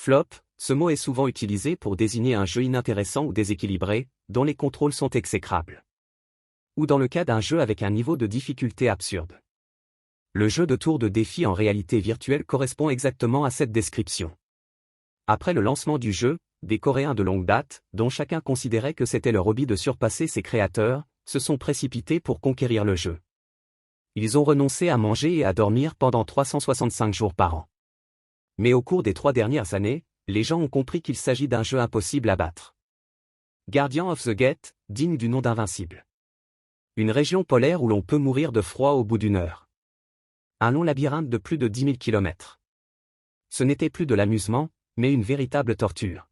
Flop, ce mot est souvent utilisé pour désigner un jeu inintéressant ou déséquilibré, dont les contrôles sont exécrables. Ou dans le cas d'un jeu avec un niveau de difficulté absurde. Le jeu de tour de défi en réalité virtuelle correspond exactement à cette description. Après le lancement du jeu, des Coréens de longue date, dont chacun considérait que c'était leur hobby de surpasser ses créateurs, se sont précipités pour conquérir le jeu. Ils ont renoncé à manger et à dormir pendant 365 jours par an. Mais au cours des 3 dernières années, les gens ont compris qu'il s'agit d'un jeu impossible à battre. Guardian of the Gate, digne du nom d'Invincible. Une région polaire où l'on peut mourir de froid au bout d'1 heure. Un long labyrinthe de plus de 10 000 km. Ce n'était plus de l'amusement, mais une véritable torture.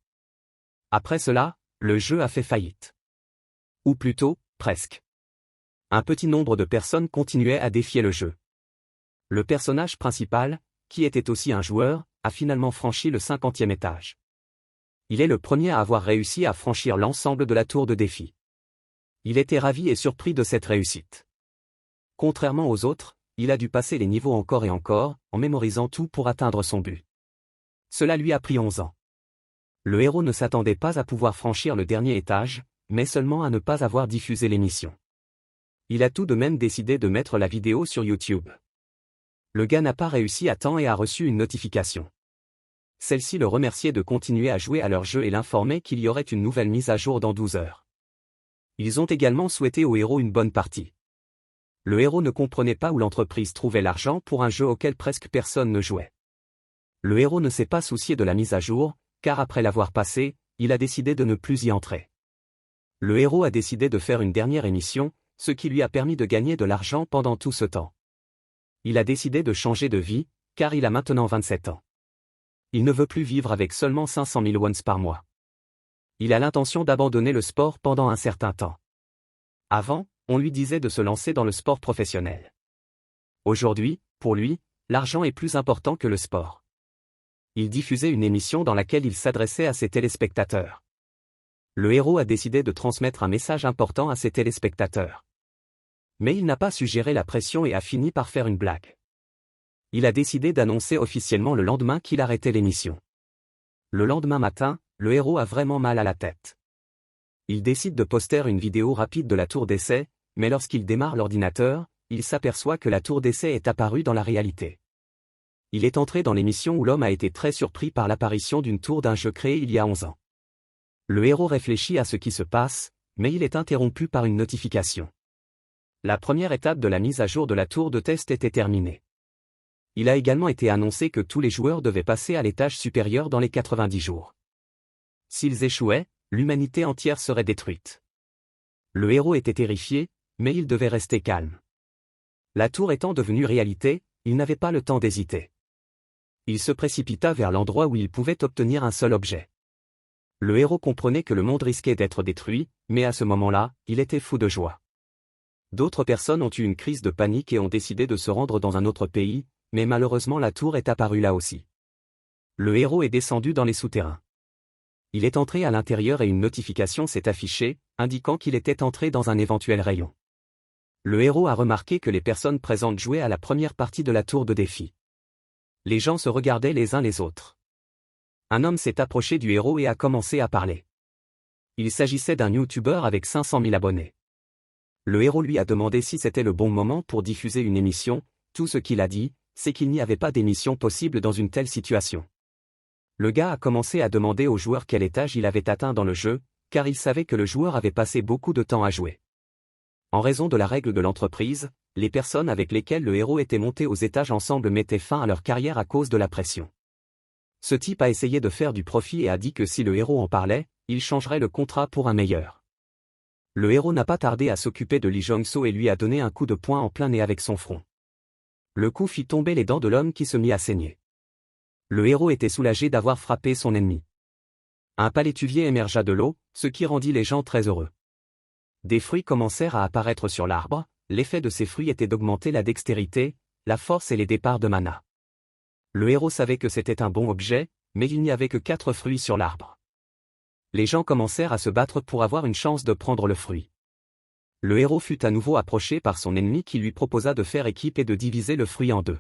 Après cela, le jeu a fait faillite. Ou plutôt, presque. Un petit nombre de personnes continuaient à défier le jeu. Le personnage principal, qui était aussi un joueur, a finalement franchi le 50e étage. Il est le premier à avoir réussi à franchir l'ensemble de la tour de défi. Il était ravi et surpris de cette réussite. Contrairement aux autres, il a dû passer les niveaux encore et encore, en mémorisant tout pour atteindre son but. Cela lui a pris 11 ans. Le héros ne s'attendait pas à pouvoir franchir le dernier étage, mais seulement à ne pas avoir diffusé l'émission. Il a tout de même décidé de mettre la vidéo sur YouTube. Le gars n'a pas réussi à temps et a reçu une notification. Celle-ci le remerciait de continuer à jouer à leur jeu et l'informait qu'il y aurait une nouvelle mise à jour dans 12 heures. Ils ont également souhaité au héros une bonne partie. Le héros ne comprenait pas où l'entreprise trouvait l'argent pour un jeu auquel presque personne ne jouait. Le héros ne s'est pas soucié de la mise à jour, car après l'avoir passé, il a décidé de ne plus y entrer. Le héros a décidé de faire une dernière émission, ce qui lui a permis de gagner de l'argent pendant tout ce temps. Il a décidé de changer de vie, car il a maintenant 27 ans. Il ne veut plus vivre avec seulement 500 000 wons par mois. Il a l'intention d'abandonner le sport pendant un certain temps. Avant, on lui disait de se lancer dans le sport professionnel. Aujourd'hui, pour lui, l'argent est plus important que le sport. Il diffusait une émission dans laquelle il s'adressait à ses téléspectateurs. Le héros a décidé de transmettre un message important à ses téléspectateurs. Mais il n'a pas su gérer la pression et a fini par faire une blague. Il a décidé d'annoncer officiellement le lendemain qu'il arrêtait l'émission. Le lendemain matin, le héros a vraiment mal à la tête. Il décide de poster une vidéo rapide de la tour d'essai, mais lorsqu'il démarre l'ordinateur, il s'aperçoit que la tour d'essai est apparue dans la réalité. Il est entré dans l'émission où l'homme a été très surpris par l'apparition d'une tour d'un jeu créé il y a 11 ans. Le héros réfléchit à ce qui se passe, mais il est interrompu par une notification. La première étape de la mise à jour de la tour de test était terminée. Il a également été annoncé que tous les joueurs devaient passer à l'étage supérieur dans les 90 jours. S'ils échouaient, l'humanité entière serait détruite. Le héros était terrifié, mais il devait rester calme. La tour étant devenue réalité, il n'avait pas le temps d'hésiter. Il se précipita vers l'endroit où il pouvait obtenir un seul objet. Le héros comprenait que le monde risquait d'être détruit, mais à ce moment-là, il était fou de joie. D'autres personnes ont eu une crise de panique et ont décidé de se rendre dans un autre pays, mais malheureusement la tour est apparue là aussi. Le héros est descendu dans les souterrains. Il est entré à l'intérieur et une notification s'est affichée, indiquant qu'il était entré dans un éventuel rayon. Le héros a remarqué que les personnes présentes jouaient à la première partie de la tour de défi. Les gens se regardaient les uns les autres. Un homme s'est approché du héros et a commencé à parler. Il s'agissait d'un YouTuber avec 500 000 abonnés. Le héros lui a demandé si c'était le bon moment pour diffuser une émission. Tout ce qu'il a dit, c'est qu'il n'y avait pas d'émission possible dans une telle situation. Le gars a commencé à demander au joueur quel étage il avait atteint dans le jeu, car il savait que le joueur avait passé beaucoup de temps à jouer. En raison de la règle de l'entreprise, les personnes avec lesquelles le héros était monté aux étages ensemble mettaient fin à leur carrière à cause de la pression. Ce type a essayé de faire du profit et a dit que si le héros en parlait, il changerait le contrat pour un meilleur. Le héros n'a pas tardé à s'occuper de Lee Jong-so et lui a donné un coup de poing en plein nez avec son front. Le coup fit tomber les dents de l'homme qui se mit à saigner. Le héros était soulagé d'avoir frappé son ennemi. Un palétuvier émergea de l'eau, ce qui rendit les gens très heureux. Des fruits commencèrent à apparaître sur l'arbre, l'effet de ces fruits était d'augmenter la dextérité, la force et les départs de mana. Le héros savait que c'était un bon objet, mais il n'y avait que 4 fruits sur l'arbre. Les gens commencèrent à se battre pour avoir une chance de prendre le fruit. Le héros fut à nouveau approché par son ennemi qui lui proposa de faire équipe et de diviser le fruit en 2.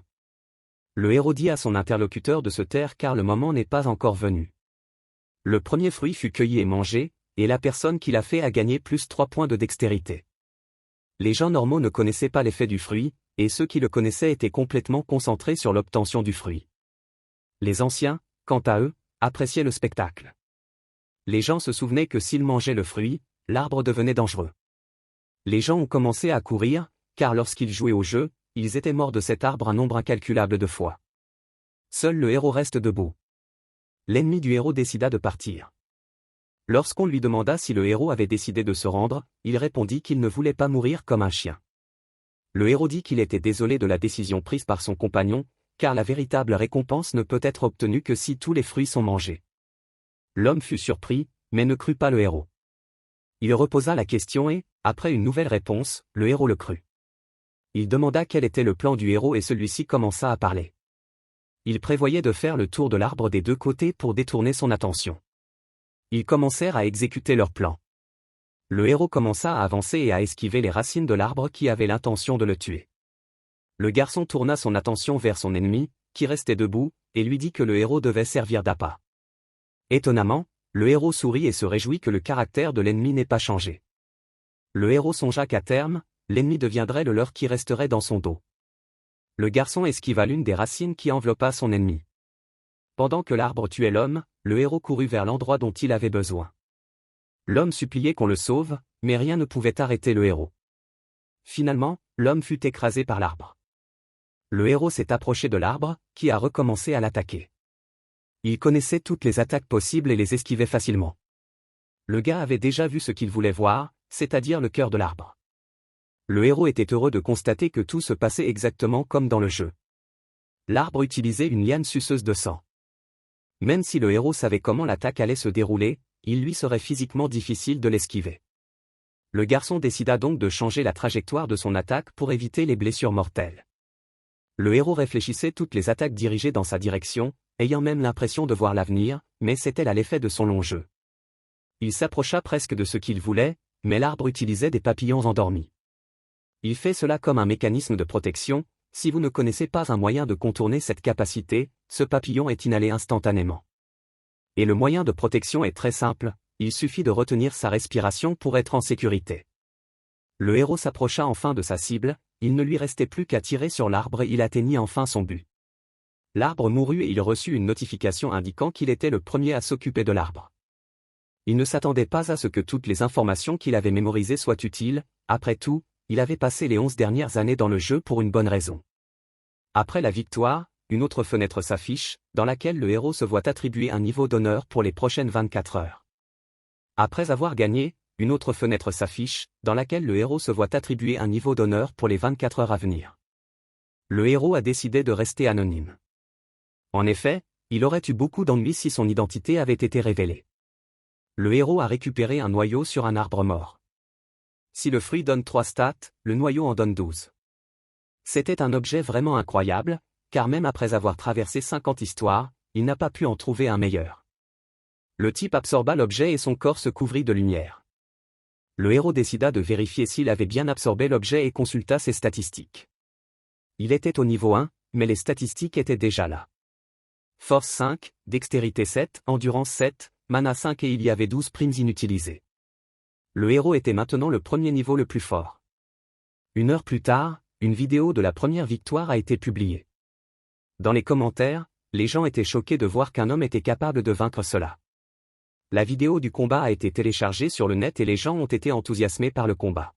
Le héros dit à son interlocuteur de se taire car le moment n'est pas encore venu. Le premier fruit fut cueilli et mangé, et la personne qui l'a fait a gagné plus 3 points de dextérité. Les gens normaux ne connaissaient pas l'effet du fruit, et ceux qui le connaissaient étaient complètement concentrés sur l'obtention du fruit. Les anciens, quant à eux, appréciaient le spectacle. Les gens se souvenaient que s'ils mangeaient le fruit, l'arbre devenait dangereux. Les gens ont commencé à courir, car lorsqu'ils jouaient au jeu, ils étaient morts de cet arbre un nombre incalculable de fois. Seul le héros reste debout. L'ennemi du héros décida de partir. Lorsqu'on lui demanda si le héros avait décidé de se rendre, il répondit qu'il ne voulait pas mourir comme un chien. Le héros dit qu'il était désolé de la décision prise par son compagnon, car la véritable récompense ne peut être obtenue que si tous les fruits sont mangés. L'homme fut surpris, mais ne crut pas le héros. Il reposa la question et, après une nouvelle réponse, le héros le crut. Il demanda quel était le plan du héros et celui-ci commença à parler. Il prévoyait de faire le tour de l'arbre des deux côtés pour détourner son attention. Ils commencèrent à exécuter leur plan. Le héros commença à avancer et à esquiver les racines de l'arbre qui avaient l'intention de le tuer. Le garçon tourna son attention vers son ennemi, qui restait debout, et lui dit que le héros devait servir d'appât. Étonnamment, le héros sourit et se réjouit que le caractère de l'ennemi n'ait pas changé. Le héros songea qu'à terme, l'ennemi deviendrait le leur qui resterait dans son dos. Le garçon esquiva l'une des racines qui enveloppa son ennemi. Pendant que l'arbre tuait l'homme, le héros courut vers l'endroit dont il avait besoin. L'homme suppliait qu'on le sauve, mais rien ne pouvait arrêter le héros. Finalement, l'homme fut écrasé par l'arbre. Le héros s'est approché de l'arbre, qui a recommencé à l'attaquer. Il connaissait toutes les attaques possibles et les esquivait facilement. Le gars avait déjà vu ce qu'il voulait voir, c'est-à-dire le cœur de l'arbre. Le héros était heureux de constater que tout se passait exactement comme dans le jeu. L'arbre utilisait une liane suceuse de sang. Même si le héros savait comment l'attaque allait se dérouler, il lui serait physiquement difficile de l'esquiver. Le garçon décida donc de changer la trajectoire de son attaque pour éviter les blessures mortelles. Le héros réfléchissait toutes les attaques dirigées dans sa direction, ayant même l'impression de voir l'avenir, mais c'était là l'effet de son long jeu. Il s'approcha presque de ce qu'il voulait, mais l'arbre utilisait des papillons endormis. Il fait cela comme un mécanisme de protection. Si vous ne connaissez pas un moyen de contourner cette capacité, ce papillon est inhalé instantanément. Et le moyen de protection est très simple, il suffit de retenir sa respiration pour être en sécurité. Le héros s'approcha enfin de sa cible, il ne lui restait plus qu'à tirer sur l'arbre et il atteignit enfin son but. L'arbre mourut et il reçut une notification indiquant qu'il était le premier à s'occuper de l'arbre. Il ne s'attendait pas à ce que toutes les informations qu'il avait mémorisées soient utiles, après tout, il avait passé les 11 dernières années dans le jeu pour une bonne raison. Après la victoire, une autre fenêtre s'affiche, dans laquelle le héros se voit attribuer un niveau d'honneur pour les prochaines 24 heures. Après avoir gagné, une autre fenêtre s'affiche, dans laquelle le héros se voit attribuer un niveau d'honneur pour les 24 heures à venir. Le héros a décidé de rester anonyme. En effet, il aurait eu beaucoup d'ennuis si son identité avait été révélée. Le héros a récupéré un noyau sur un arbre mort. Si le fruit donne 3 stats, le noyau en donne 12. C'était un objet vraiment incroyable, car même après avoir traversé 50 histoires, il n'a pas pu en trouver un meilleur. Le type absorba l'objet et son corps se couvrit de lumière. Le héros décida de vérifier s'il avait bien absorbé l'objet et consulta ses statistiques. Il était au niveau 1, mais les statistiques étaient déjà là. Force 5, Dextérité 7, Endurance 7, Mana 5 et il y avait 12 primes inutilisées. Le héros était maintenant le premier niveau le plus fort. 1 heure plus tard, une vidéo de la première victoire a été publiée. Dans les commentaires, les gens étaient choqués de voir qu'un homme était capable de vaincre cela. La vidéo du combat a été téléchargée sur le net et les gens ont été enthousiasmés par le combat.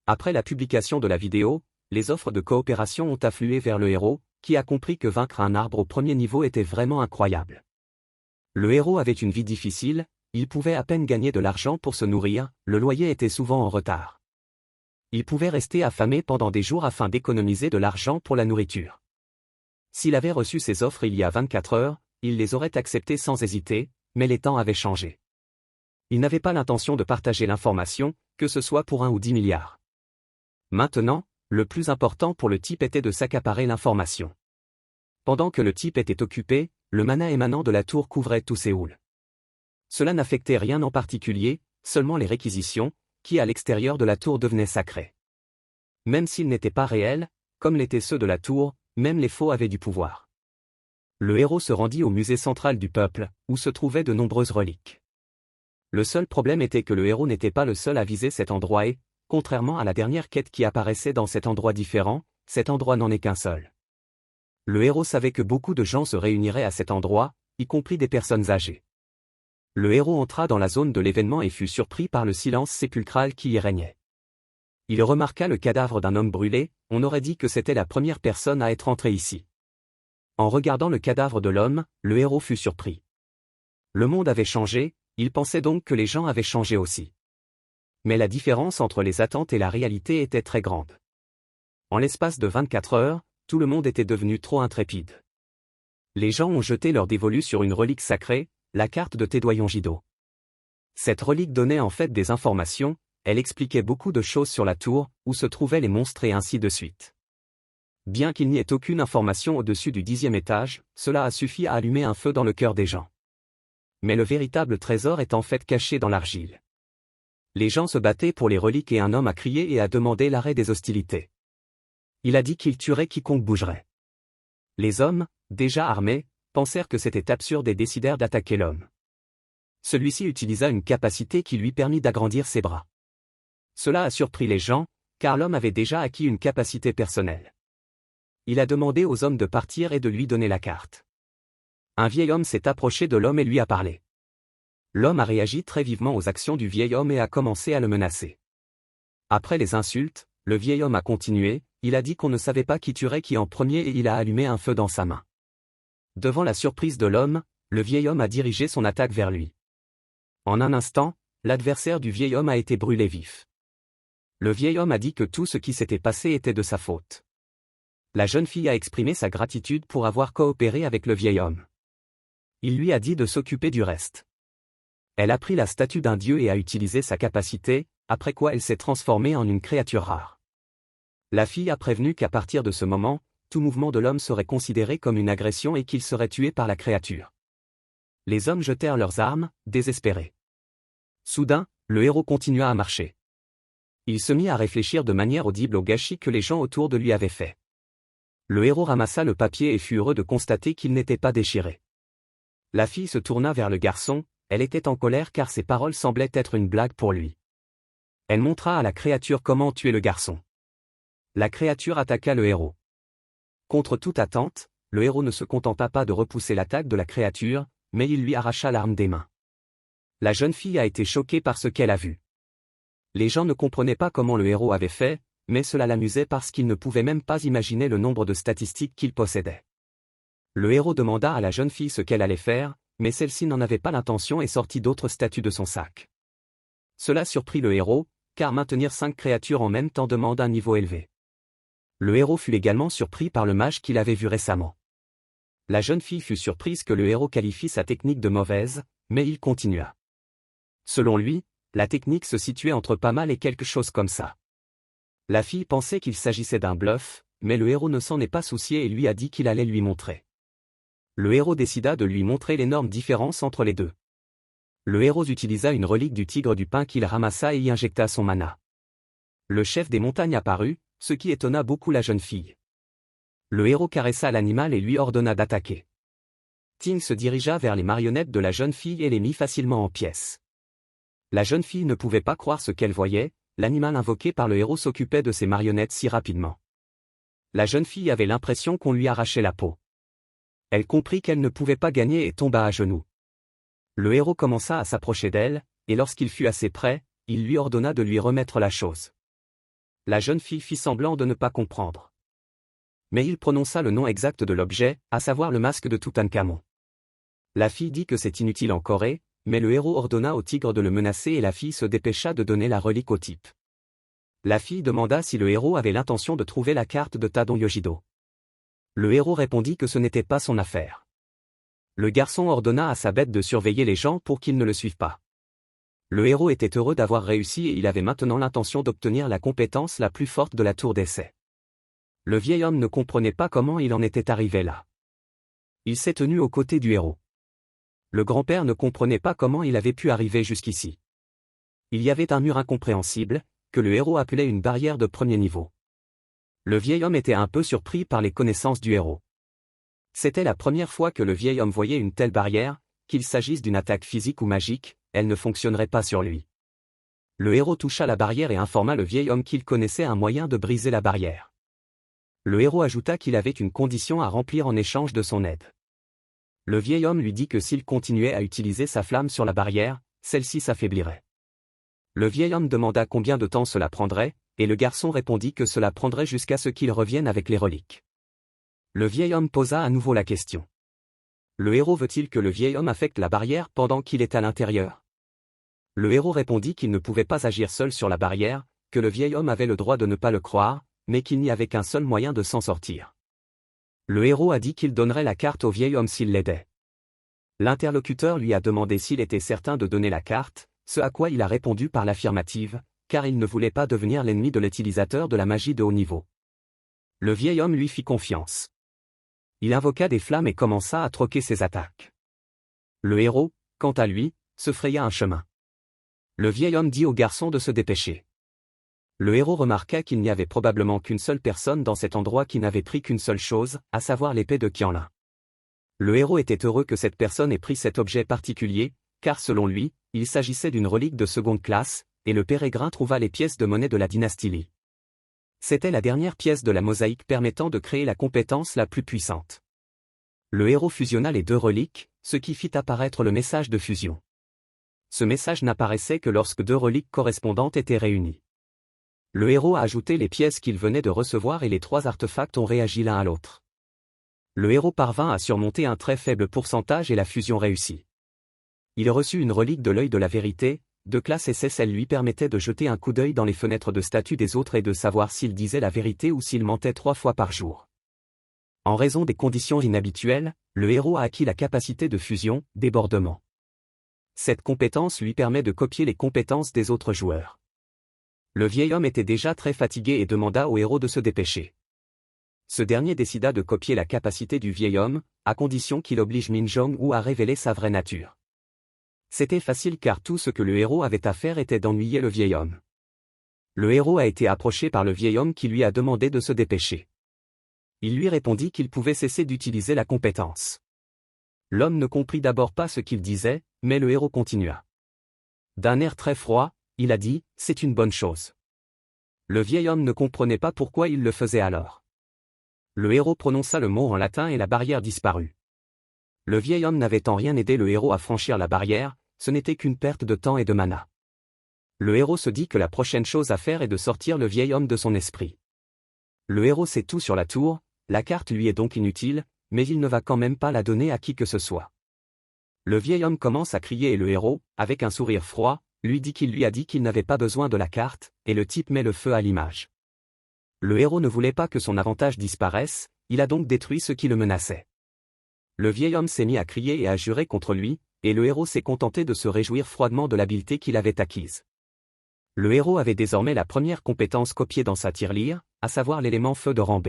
Après la publication de la vidéo, les offres de coopération ont afflué vers le héros, qui a compris que vaincre un arbre au premier niveau était vraiment incroyable. Le héros avait une vie difficile, il pouvait à peine gagner de l'argent pour se nourrir, le loyer était souvent en retard. Il pouvait rester affamé pendant des jours afin d'économiser de l'argent pour la nourriture. S'il avait reçu ces offres il y a 24 heures, il les aurait acceptées sans hésiter, mais les temps avaient changé. Il n'avait pas l'intention de partager l'information, que ce soit pour 1 ou 10 milliards. Maintenant, le plus important pour le type était de s'accaparer l'information. Pendant que le type était occupé, le mana émanant de la tour couvrait tous ses halls. Cela n'affectait rien en particulier, seulement les réquisitions, qui à l'extérieur de la tour devenaient sacrées. Même s'ils n'étaient pas réels, comme l'étaient ceux de la tour, même les faux avaient du pouvoir. Le héros se rendit au musée central du peuple, où se trouvaient de nombreuses reliques. Le seul problème était que le héros n'était pas le seul à viser cet endroit et, contrairement à la dernière quête qui apparaissait dans cet endroit différent, cet endroit n'en est qu'un seul. Le héros savait que beaucoup de gens se réuniraient à cet endroit, y compris des personnes âgées. Le héros entra dans la zone de l'événement et fut surpris par le silence sépulcral qui y régnait. Il remarqua le cadavre d'un homme brûlé, on aurait dit que c'était la première personne à être entrée ici. En regardant le cadavre de l'homme, le héros fut surpris. Le monde avait changé, il pensait donc que les gens avaient changé aussi. Mais la différence entre les attentes et la réalité était très grande. En l'espace de 24 heures, tout le monde était devenu trop intrépide. Les gens ont jeté leur dévolu sur une relique sacrée, la carte de Tédoyon Gido. Cette relique donnait en fait des informations, elle expliquait beaucoup de choses sur la tour, où se trouvaient les monstres et ainsi de suite. Bien qu'il n'y ait aucune information au-dessus du 10e étage, cela a suffi à allumer un feu dans le cœur des gens. Mais le véritable trésor est en fait caché dans l'argile. Les gens se battaient pour les reliques et un homme a crié et a demandé l'arrêt des hostilités. Il a dit qu'il tuerait quiconque bougerait. Les hommes, déjà armés, pensèrent que c'était absurde et décidèrent d'attaquer l'homme. Celui-ci utilisa une capacité qui lui permit d'agrandir ses bras. Cela a surpris les gens, car l'homme avait déjà acquis une capacité personnelle. Il a demandé aux hommes de partir et de lui donner la carte. Un vieil homme s'est approché de l'homme et lui a parlé. L'homme a réagi très vivement aux actions du vieil homme et a commencé à le menacer. Après les insultes, le vieil homme a continué, il a dit qu'on ne savait pas qui tuerait qui en premier et il a allumé un feu dans sa main. Devant la surprise de l'homme, le vieil homme a dirigé son attaque vers lui. En un instant, l'adversaire du vieil homme a été brûlé vif. Le vieil homme a dit que tout ce qui s'était passé était de sa faute. La jeune fille a exprimé sa gratitude pour avoir coopéré avec le vieil homme. Il lui a dit de s'occuper du reste. Elle a pris la statue d'un dieu et a utilisé sa capacité, après quoi elle s'est transformée en une créature rare. La fille a prévenu qu'à partir de ce moment, tout mouvement de l'homme serait considéré comme une agression et qu'il serait tué par la créature. Les hommes jetèrent leurs armes, désespérés. Soudain, le héros continua à marcher. Il se mit à réfléchir de manière audible au gâchis que les gens autour de lui avaient fait. Le héros ramassa le papier et fut heureux de constater qu'il n'était pas déchiré. La fille se tourna vers le garçon, elle était en colère car ses paroles semblaient être une blague pour lui. Elle montra à la créature comment tuer le garçon. La créature attaqua le héros. Contre toute attente, le héros ne se contenta pas de repousser l'attaque de la créature, mais il lui arracha l'arme des mains. La jeune fille a été choquée par ce qu'elle a vu. Les gens ne comprenaient pas comment le héros avait fait, mais cela l'amusait parce qu'il ne pouvait même pas imaginer le nombre de statistiques qu'il possédait. Le héros demanda à la jeune fille ce qu'elle allait faire, mais celle-ci n'en avait pas l'intention et sortit d'autres statues de son sac. Cela surprit le héros, car maintenir 5 créatures en même temps demande un niveau élevé. Le héros fut également surpris par le mage qu'il avait vu récemment. La jeune fille fut surprise que le héros qualifie sa technique de mauvaise, mais il continua. Selon lui, la technique se situait entre pas mal et quelque chose comme ça. La fille pensait qu'il s'agissait d'un bluff, mais le héros ne s'en est pas soucié et lui a dit qu'il allait lui montrer. Le héros décida de lui montrer l'énorme différence entre les deux. Le héros utilisa une relique du tigre du pain qu'il ramassa et y injecta son mana. Le chef des montagnes apparut, ce qui étonna beaucoup la jeune fille. Le héros caressa l'animal et lui ordonna d'attaquer. Ting se dirigea vers les marionnettes de la jeune fille et les mit facilement en pièces. La jeune fille ne pouvait pas croire ce qu'elle voyait, l'animal invoqué par le héros s'occupait de ses marionnettes si rapidement. La jeune fille avait l'impression qu'on lui arrachait la peau. Elle comprit qu'elle ne pouvait pas gagner et tomba à genoux. Le héros commença à s'approcher d'elle, et lorsqu'il fut assez près, il lui ordonna de lui remettre la chose. La jeune fille fit semblant de ne pas comprendre. Mais il prononça le nom exact de l'objet, à savoir le masque de Toutankhamon. La fille dit que c'est inutile en Corée, mais le héros ordonna au tigre de le menacer et la fille se dépêcha de donner la relique au type. La fille demanda si le héros avait l'intention de trouver la carte de Tédoyon Gido. Le héros répondit que ce n'était pas son affaire. Le garçon ordonna à sa bête de surveiller les gens pour qu'ils ne le suivent pas. Le héros était heureux d'avoir réussi et il avait maintenant l'intention d'obtenir la compétence la plus forte de la tour d'essai. Le vieil homme ne comprenait pas comment il en était arrivé là. Il s'est tenu aux côtés du héros. Le grand-père ne comprenait pas comment il avait pu arriver jusqu'ici. Il y avait un mur incompréhensible, que le héros appelait une barrière de premier niveau. Le vieil homme était un peu surpris par les connaissances du héros. C'était la première fois que le vieil homme voyait une telle barrière, qu'il s'agisse d'une attaque physique ou magique, elle ne fonctionnerait pas sur lui. Le héros toucha la barrière et informa le vieil homme qu'il connaissait un moyen de briser la barrière. Le héros ajouta qu'il avait une condition à remplir en échange de son aide. Le vieil homme lui dit que s'il continuait à utiliser sa flamme sur la barrière, celle-ci s'affaiblirait. Le vieil homme demanda combien de temps cela prendrait, et le garçon répondit que cela prendrait jusqu'à ce qu'il revienne avec les reliques. Le vieil homme posa à nouveau la question. Le héros veut-il que le vieil homme affecte la barrière pendant qu'il est à l'intérieur? Le héros répondit qu'il ne pouvait pas agir seul sur la barrière, que le vieil homme avait le droit de ne pas le croire, mais qu'il n'y avait qu'un seul moyen de s'en sortir. Le héros a dit qu'il donnerait la carte au vieil homme s'il l'aidait. L'interlocuteur lui a demandé s'il était certain de donner la carte, ce à quoi il a répondu par l'affirmative, car il ne voulait pas devenir l'ennemi de l'utilisateur de la magie de haut niveau. Le vieil homme lui fit confiance. Il invoqua des flammes et commença à troquer ses attaques. Le héros, quant à lui, se fraya un chemin. Le vieil homme dit au garçon de se dépêcher. Le héros remarqua qu'il n'y avait probablement qu'une seule personne dans cet endroit qui n'avait pris qu'une seule chose, à savoir l'épée de Qianlin. Le héros était heureux que cette personne ait pris cet objet particulier, car selon lui, il s'agissait d'une relique de seconde classe, et le pèlerin trouva les pièces de monnaie de la dynastie Li. C'était la dernière pièce de la mosaïque permettant de créer la compétence la plus puissante. Le héros fusionna les deux reliques, ce qui fit apparaître le message de fusion. Ce message n'apparaissait que lorsque deux reliques correspondantes étaient réunies. Le héros a ajouté les pièces qu'il venait de recevoir et les trois artefacts ont réagi l'un à l'autre. Le héros parvint à surmonter un très faible pourcentage et la fusion réussit. Il reçut une relique de l'œil de la vérité, de classe SS. Elle lui permettait de jeter un coup d'œil dans les fenêtres de statut des autres et de savoir s'il disait la vérité ou s'il mentait 3 fois par jour. En raison des conditions inhabituelles, le héros a acquis la capacité de fusion, débordement. Cette compétence lui permet de copier les compétences des autres joueurs. Le vieil homme était déjà très fatigué et demanda au héros de se dépêcher. Ce dernier décida de copier la capacité du vieil homme, à condition qu'il oblige Min Jong-woo à révéler sa vraie nature. C'était facile car tout ce que le héros avait à faire était d'ennuyer le vieil homme. Le héros a été approché par le vieil homme qui lui a demandé de se dépêcher. Il lui répondit qu'il pouvait cesser d'utiliser la compétence. L'homme ne comprit d'abord pas ce qu'il disait, mais le héros continua. D'un air très froid, il a dit « C'est une bonne chose ». Le vieil homme ne comprenait pas pourquoi il le faisait alors. Le héros prononça le mot en latin et la barrière disparut. Le vieil homme n'avait en rien aidé le héros à franchir la barrière, ce n'était qu'une perte de temps et de mana. Le héros se dit que la prochaine chose à faire est de sortir le vieil homme de son esprit. Le héros sait tout sur la tour, la carte lui est donc inutile, mais il ne va quand même pas la donner à qui que ce soit. Le vieil homme commence à crier et le héros, avec un sourire froid, lui dit qu'il lui a dit qu'il n'avait pas besoin de la carte, et le type met le feu à l'image. Le héros ne voulait pas que son avantage disparaisse, il a donc détruit ce qui le menaçait. Le vieil homme s'est mis à crier et à jurer contre lui, et le héros s'est contenté de se réjouir froidement de l'habileté qu'il avait acquise. Le héros avait désormais la première compétence copiée dans sa tirelire, à savoir l'élément feu de rang B.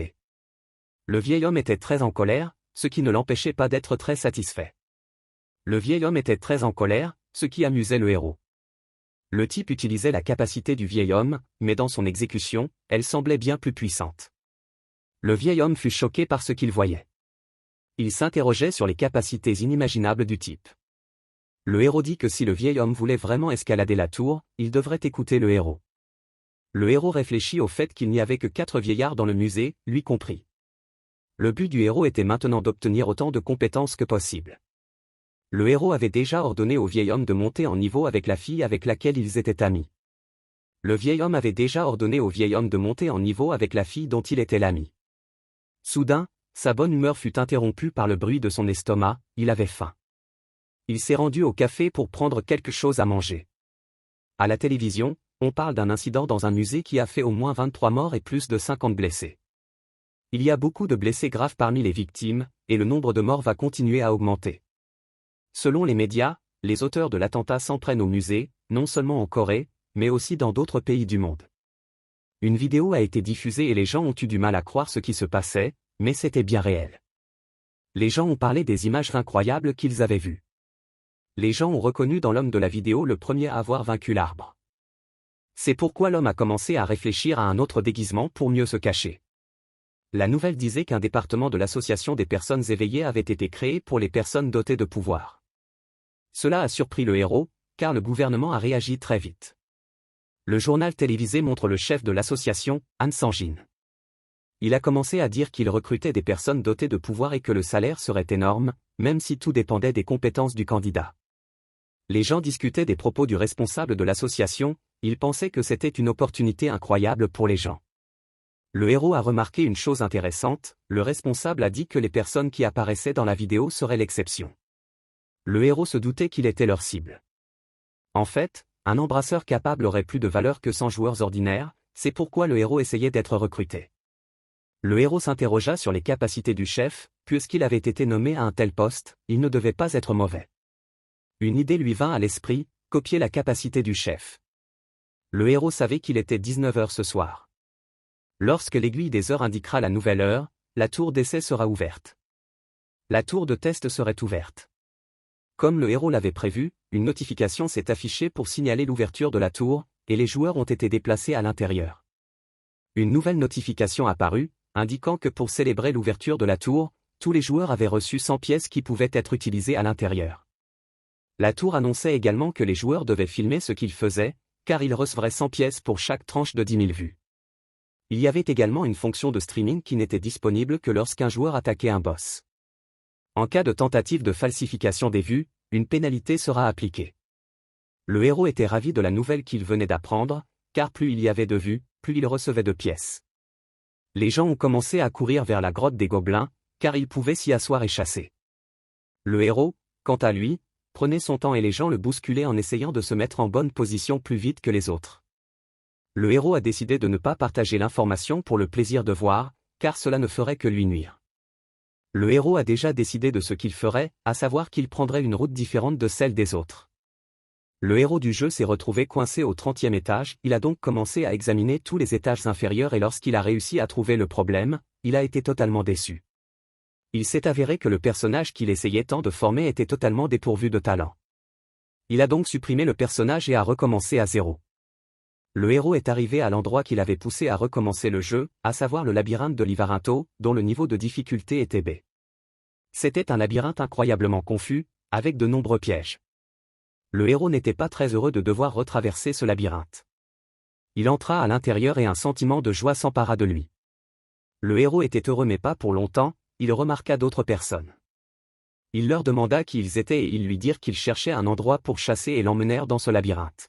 Le vieil homme était très en colère, ce qui ne l'empêchait pas d'être très satisfait. Le vieil homme était très en colère, ce qui amusait le héros. Le type utilisait la capacité du vieil homme, mais dans son exécution, elle semblait bien plus puissante. Le vieil homme fut choqué par ce qu'il voyait. Il s'interrogeait sur les capacités inimaginables du type. Le héros dit que si le vieil homme voulait vraiment escalader la tour, il devrait écouter le héros. Le héros réfléchit au fait qu'il n'y avait que 4 vieillards dans le musée, lui compris. Le but du héros était maintenant d'obtenir autant de compétences que possible. Le héros avait déjà ordonné au vieil homme de monter en niveau avec la fille avec laquelle ils étaient amis. Le vieil homme avait déjà ordonné au vieil homme de monter en niveau avec la fille dont il était l'ami. Soudain, sa bonne humeur fut interrompue par le bruit de son estomac, il avait faim. Il s'est rendu au café pour prendre quelque chose à manger. À la télévision, on parle d'un incident dans un musée qui a fait au moins 23 morts et plus de 50 blessés. Il y a beaucoup de blessés graves parmi les victimes, et le nombre de morts va continuer à augmenter. Selon les médias, les auteurs de l'attentat s'en prennent au musée, non seulement en Corée, mais aussi dans d'autres pays du monde. Une vidéo a été diffusée et les gens ont eu du mal à croire ce qui se passait, mais c'était bien réel. Les gens ont parlé des images incroyables qu'ils avaient vues. Les gens ont reconnu dans l'homme de la vidéo le premier à avoir vaincu l'arbre. C'est pourquoi l'homme a commencé à réfléchir à un autre déguisement pour mieux se cacher. La nouvelle disait qu'un département de l'association des personnes éveillées avait été créé pour les personnes dotées de pouvoir. Cela a surpris le héros, car le gouvernement a réagi très vite. Le journal télévisé montre le chef de l'association, Han Sang-jin. Il a commencé à dire qu'il recrutait des personnes dotées de pouvoir et que le salaire serait énorme, même si tout dépendait des compétences du candidat. Les gens discutaient des propos du responsable de l'association, ils pensaient que c'était une opportunité incroyable pour les gens. Le héros a remarqué une chose intéressante, le responsable a dit que les personnes qui apparaissaient dans la vidéo seraient l'exception. Le héros se doutait qu'il était leur cible. En fait, un embrasseur capable aurait plus de valeur que 100 joueurs ordinaires, c'est pourquoi le héros essayait d'être recruté. Le héros s'interrogea sur les capacités du chef, puisqu'il avait été nommé à un tel poste, il ne devait pas être mauvais. Une idée lui vint à l'esprit, copier la capacité du chef. Le héros savait qu'il était 19 h ce soir. Lorsque l'aiguille des heures indiquera la nouvelle heure, la tour d'essai sera ouverte. La tour de test serait ouverte. Comme le héros l'avait prévu, une notification s'est affichée pour signaler l'ouverture de la tour, et les joueurs ont été déplacés à l'intérieur. Une nouvelle notification apparut, indiquant que pour célébrer l'ouverture de la tour, tous les joueurs avaient reçu 100 pièces qui pouvaient être utilisées à l'intérieur. La tour annonçait également que les joueurs devaient filmer ce qu'ils faisaient, car ils recevraient 100 pièces pour chaque tranche de 10 000 vues. Il y avait également une fonction de streaming qui n'était disponible que lorsqu'un joueur attaquait un boss. En cas de tentative de falsification des vues, une pénalité sera appliquée. Le héros était ravi de la nouvelle qu'il venait d'apprendre, car plus il y avait de vues, plus il recevait de pièces. Les gens ont commencé à courir vers la grotte des gobelins, car ils pouvaient s'y asseoir et chasser. Le héros, quant à lui, prenait son temps et les gens le bousculaient en essayant de se mettre en bonne position plus vite que les autres. Le héros a décidé de ne pas partager l'information pour le plaisir de voir, car cela ne ferait que lui nuire. Le héros a déjà décidé de ce qu'il ferait, à savoir qu'il prendrait une route différente de celle des autres. Le héros du jeu s'est retrouvé coincé au 30e étage, il a donc commencé à examiner tous les étages inférieurs et lorsqu'il a réussi à trouver le problème, il a été totalement déçu. Il s'est avéré que le personnage qu'il essayait tant de former était totalement dépourvu de talent. Il a donc supprimé le personnage et a recommencé à zéro. Le héros est arrivé à l'endroit qu'il avait poussé à recommencer le jeu, à savoir le labyrinthe de l'Ivarinto, dont le niveau de difficulté était B. C'était un labyrinthe incroyablement confus, avec de nombreux pièges. Le héros n'était pas très heureux de devoir retraverser ce labyrinthe. Il entra à l'intérieur et un sentiment de joie s'empara de lui. Le héros était heureux mais pas pour longtemps, il remarqua d'autres personnes. Il leur demanda qui ils étaient et ils lui dirent qu'ils cherchaient un endroit pour chasser et l'emmenèrent dans ce labyrinthe.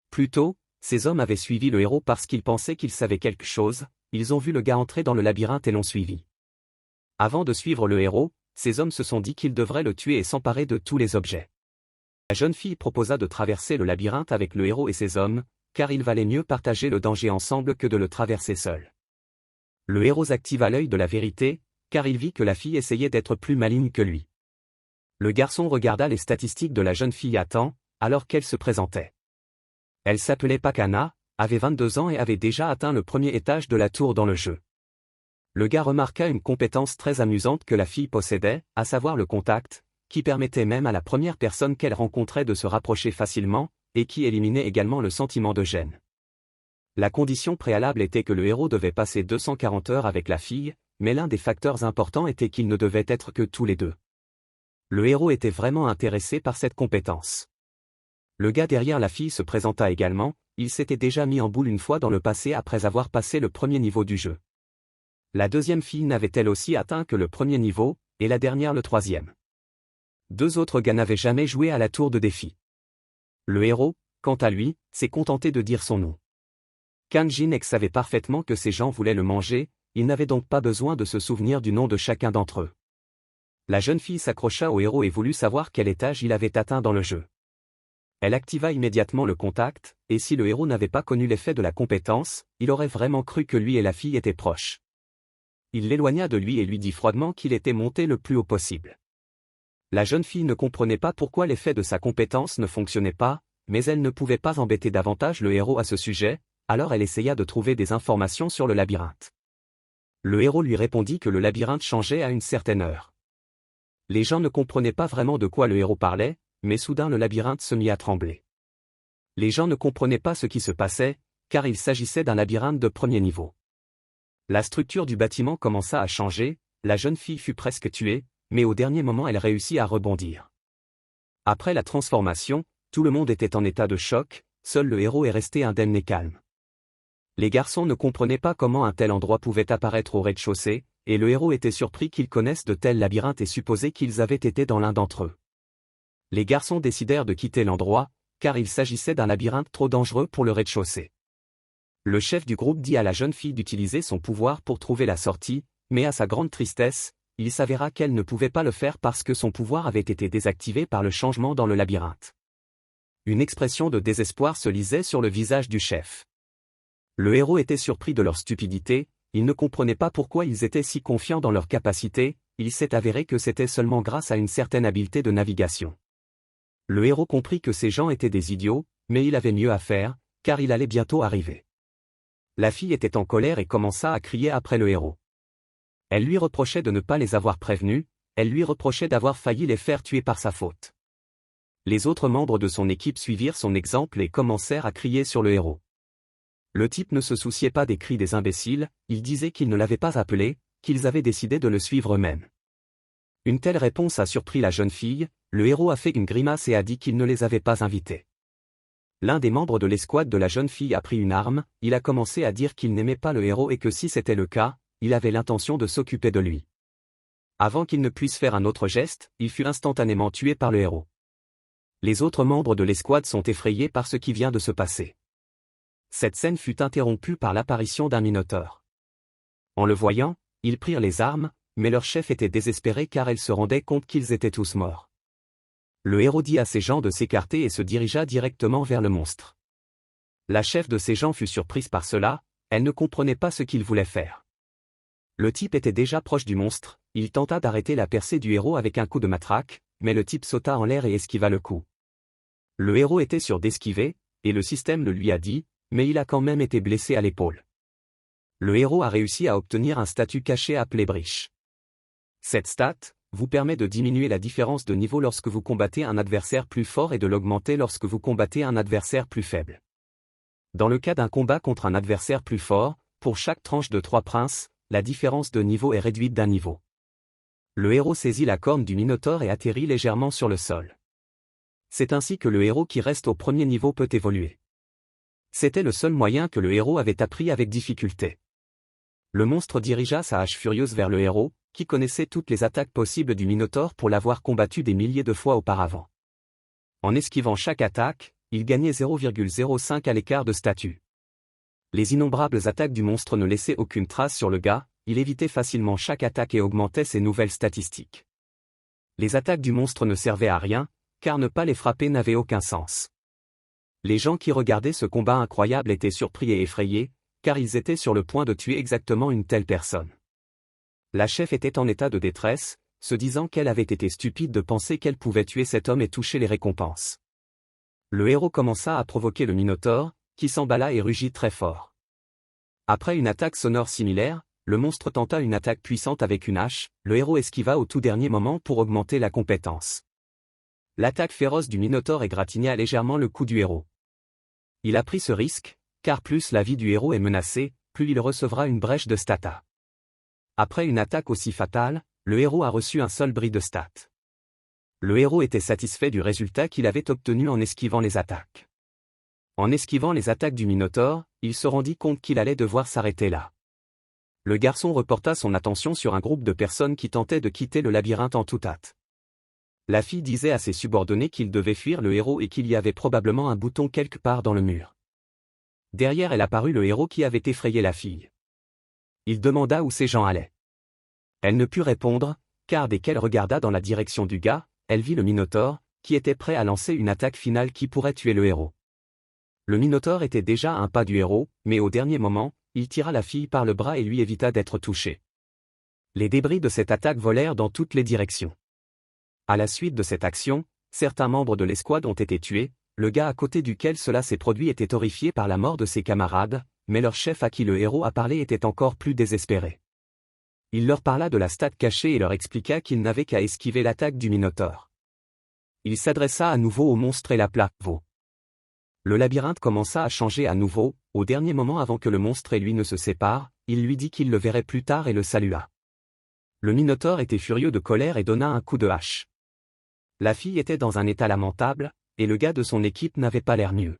Plus tôt, ces hommes avaient suivi le héros parce qu'ils pensaient qu'il savait quelque chose, ils ont vu le gars entrer dans le labyrinthe et l'ont suivi. Avant de suivre le héros, ces hommes se sont dit qu'ils devraient le tuer et s'emparer de tous les objets. La jeune fille proposa de traverser le labyrinthe avec le héros et ses hommes, car il valait mieux partager le danger ensemble que de le traverser seul. Le héros activa l'œil de la vérité, car il vit que la fille essayait d'être plus maligne que lui. Le garçon regarda les statistiques de la jeune fille à temps, alors qu'elle se présentait. Elle s'appelait Pakana, avait 22 ans et avait déjà atteint le premier étage de la tour dans le jeu. Le gars remarqua une compétence très amusante que la fille possédait, à savoir le contact, qui permettait même à la première personne qu'elle rencontrait de se rapprocher facilement, et qui éliminait également le sentiment de gêne. La condition préalable était que le héros devait passer 240 heures avec la fille, mais l'un des facteurs importants était qu'ils ne devaient être que tous les deux. Le héros était vraiment intéressé par cette compétence. Le gars derrière la fille se présenta également, il s'était déjà mis en boule une fois dans le passé après avoir passé le premier niveau du jeu. La deuxième fille n'avait elle aussi atteint que le premier niveau, et la dernière le troisième. Deux autres gars n'avaient jamais joué à la tour de défi. Le héros, quant à lui, s'est contenté de dire son nom. Kanjinek savait parfaitement que ces gens voulaient le manger, il n'avait donc pas besoin de se souvenir du nom de chacun d'entre eux. La jeune fille s'accrocha au héros et voulut savoir quel étage il avait atteint dans le jeu. Elle activa immédiatement le contact, et si le héros n'avait pas connu l'effet de la compétence, il aurait vraiment cru que lui et la fille étaient proches. Il l'éloigna de lui et lui dit froidement qu'il était monté le plus haut possible. La jeune fille ne comprenait pas pourquoi l'effet de sa compétence ne fonctionnait pas, mais elle ne pouvait pas embêter davantage le héros à ce sujet, alors elle essaya de trouver des informations sur le labyrinthe. Le héros lui répondit que le labyrinthe changeait à une certaine heure. Les gens ne comprenaient pas vraiment de quoi le héros parlait, mais soudain le labyrinthe se mit à trembler. Les gens ne comprenaient pas ce qui se passait, car il s'agissait d'un labyrinthe de premier niveau. La structure du bâtiment commença à changer, la jeune fille fut presque tuée, mais au dernier moment elle réussit à rebondir. Après la transformation, tout le monde était en état de choc, seul le héros est resté indemne et calme. Les garçons ne comprenaient pas comment un tel endroit pouvait apparaître au rez-de-chaussée, et le héros était surpris qu'ils connaissent de tels labyrinthes et supposait qu'ils avaient été dans l'un d'entre eux. Les garçons décidèrent de quitter l'endroit, car il s'agissait d'un labyrinthe trop dangereux pour le rez-de-chaussée. Le chef du groupe dit à la jeune fille d'utiliser son pouvoir pour trouver la sortie, mais à sa grande tristesse, il s'avéra qu'elle ne pouvait pas le faire parce que son pouvoir avait été désactivé par le changement dans le labyrinthe. Une expression de désespoir se lisait sur le visage du chef. Le héros était surpris de leur stupidité, il ne comprenait pas pourquoi ils étaient si confiants dans leurs capacités, il s'est avéré que c'était seulement grâce à une certaine habileté de navigation. Le héros comprit que ces gens étaient des idiots, mais il avait mieux à faire, car il allait bientôt arriver. La fille était en colère et commença à crier après le héros. Elle lui reprochait de ne pas les avoir prévenus, elle lui reprochait d'avoir failli les faire tuer par sa faute. Les autres membres de son équipe suivirent son exemple et commencèrent à crier sur le héros. Le type ne se souciait pas des cris des imbéciles, il disait qu'ils ne l'avaient pas appelé, qu'ils avaient décidé de le suivre eux-mêmes. Une telle réponse a surpris la jeune fille, le héros a fait une grimace et a dit qu'il ne les avait pas invités. L'un des membres de l'escouade de la jeune fille a pris une arme, il a commencé à dire qu'il n'aimait pas le héros et que si c'était le cas, il avait l'intention de s'occuper de lui. Avant qu'il ne puisse faire un autre geste, il fut instantanément tué par le héros. Les autres membres de l'escouade sont effrayés par ce qui vient de se passer. Cette scène fut interrompue par l'apparition d'un minotaure. En le voyant, ils prirent les armes, mais leur chef était désespéré car elle se rendait compte qu'ils étaient tous morts. Le héros dit à ses gens de s'écarter et se dirigea directement vers le monstre. La chef de ses gens fut surprise par cela, elle ne comprenait pas ce qu'il voulait faire. Le type était déjà proche du monstre, il tenta d'arrêter la percée du héros avec un coup de matraque, mais le type sauta en l'air et esquiva le coup. Le héros était sûr d'esquiver, et le système le lui a dit, mais il a quand même été blessé à l'épaule. Le héros a réussi à obtenir un statut caché appelé Briche. Cette stat vous permet de diminuer la différence de niveau lorsque vous combattez un adversaire plus fort et de l'augmenter lorsque vous combattez un adversaire plus faible. Dans le cas d'un combat contre un adversaire plus fort, pour chaque tranche de 3 princes, la différence de niveau est réduite d'un niveau. Le héros saisit la corne du minotaure et atterrit légèrement sur le sol. C'est ainsi que le héros qui reste au premier niveau peut évoluer. C'était le seul moyen que le héros avait appris avec difficulté. Le monstre dirigea sa hache furieuse vers le héros, qui connaissait toutes les attaques possibles du minotaure pour l'avoir combattu des milliers de fois auparavant. En esquivant chaque attaque, il gagnait 0,05 à l'écart de statut. Les innombrables attaques du monstre ne laissaient aucune trace sur le gars, il évitait facilement chaque attaque et augmentait ses nouvelles statistiques. Les attaques du monstre ne servaient à rien, car ne pas les frapper n'avait aucun sens. Les gens qui regardaient ce combat incroyable étaient surpris et effrayés, car ils étaient sur le point de tuer exactement une telle personne. La chef était en état de détresse, se disant qu'elle avait été stupide de penser qu'elle pouvait tuer cet homme et toucher les récompenses. Le héros commença à provoquer le minotaure, qui s'emballa et rugit très fort. Après une attaque sonore similaire, le monstre tenta une attaque puissante avec une hache, le héros esquiva au tout dernier moment pour augmenter la compétence. L'attaque féroce du minotaure égratigna légèrement le cou du héros. Il a pris ce risque, car plus la vie du héros est menacée, plus il recevra une brèche de stata. Après une attaque aussi fatale, le héros a reçu un seul bris de stat. Le héros était satisfait du résultat qu'il avait obtenu en esquivant les attaques. En esquivant les attaques du minotaure, il se rendit compte qu'il allait devoir s'arrêter là. Le garçon reporta son attention sur un groupe de personnes qui tentaient de quitter le labyrinthe en toute hâte. La fille disait à ses subordonnés qu'ils devaient fuir le héros et qu'il y avait probablement un bouton quelque part dans le mur. Derrière elle apparut le héros qui avait effrayé la fille. Il demanda où ces gens allaient. Elle ne put répondre, car dès qu'elle regarda dans la direction du gars, elle vit le minotaure, qui était prêt à lancer une attaque finale qui pourrait tuer le héros. Le minotaure était déjà à un pas du héros, mais au dernier moment, il tira la fille par le bras et lui évita d'être touché. Les débris de cette attaque volèrent dans toutes les directions. À la suite de cette action, certains membres de l'escouade ont été tués, le gars à côté duquel cela s'est produit était horrifié par la mort de ses camarades, mais leur chef à qui le héros a parlé était encore plus désespéré. Il leur parla de la stat cachée et leur expliqua qu'ils n'avaient qu'à esquiver l'attaque du minotaure. Il s'adressa à nouveau au monstre et l'appela « Vo ». Le labyrinthe commença à changer à nouveau, au dernier moment avant que le monstre et lui ne se séparent, il lui dit qu'il le verrait plus tard et le salua. Le Minotaure était furieux de colère et donna un coup de hache. La fille était dans un état lamentable, et le gars de son équipe n'avait pas l'air mieux.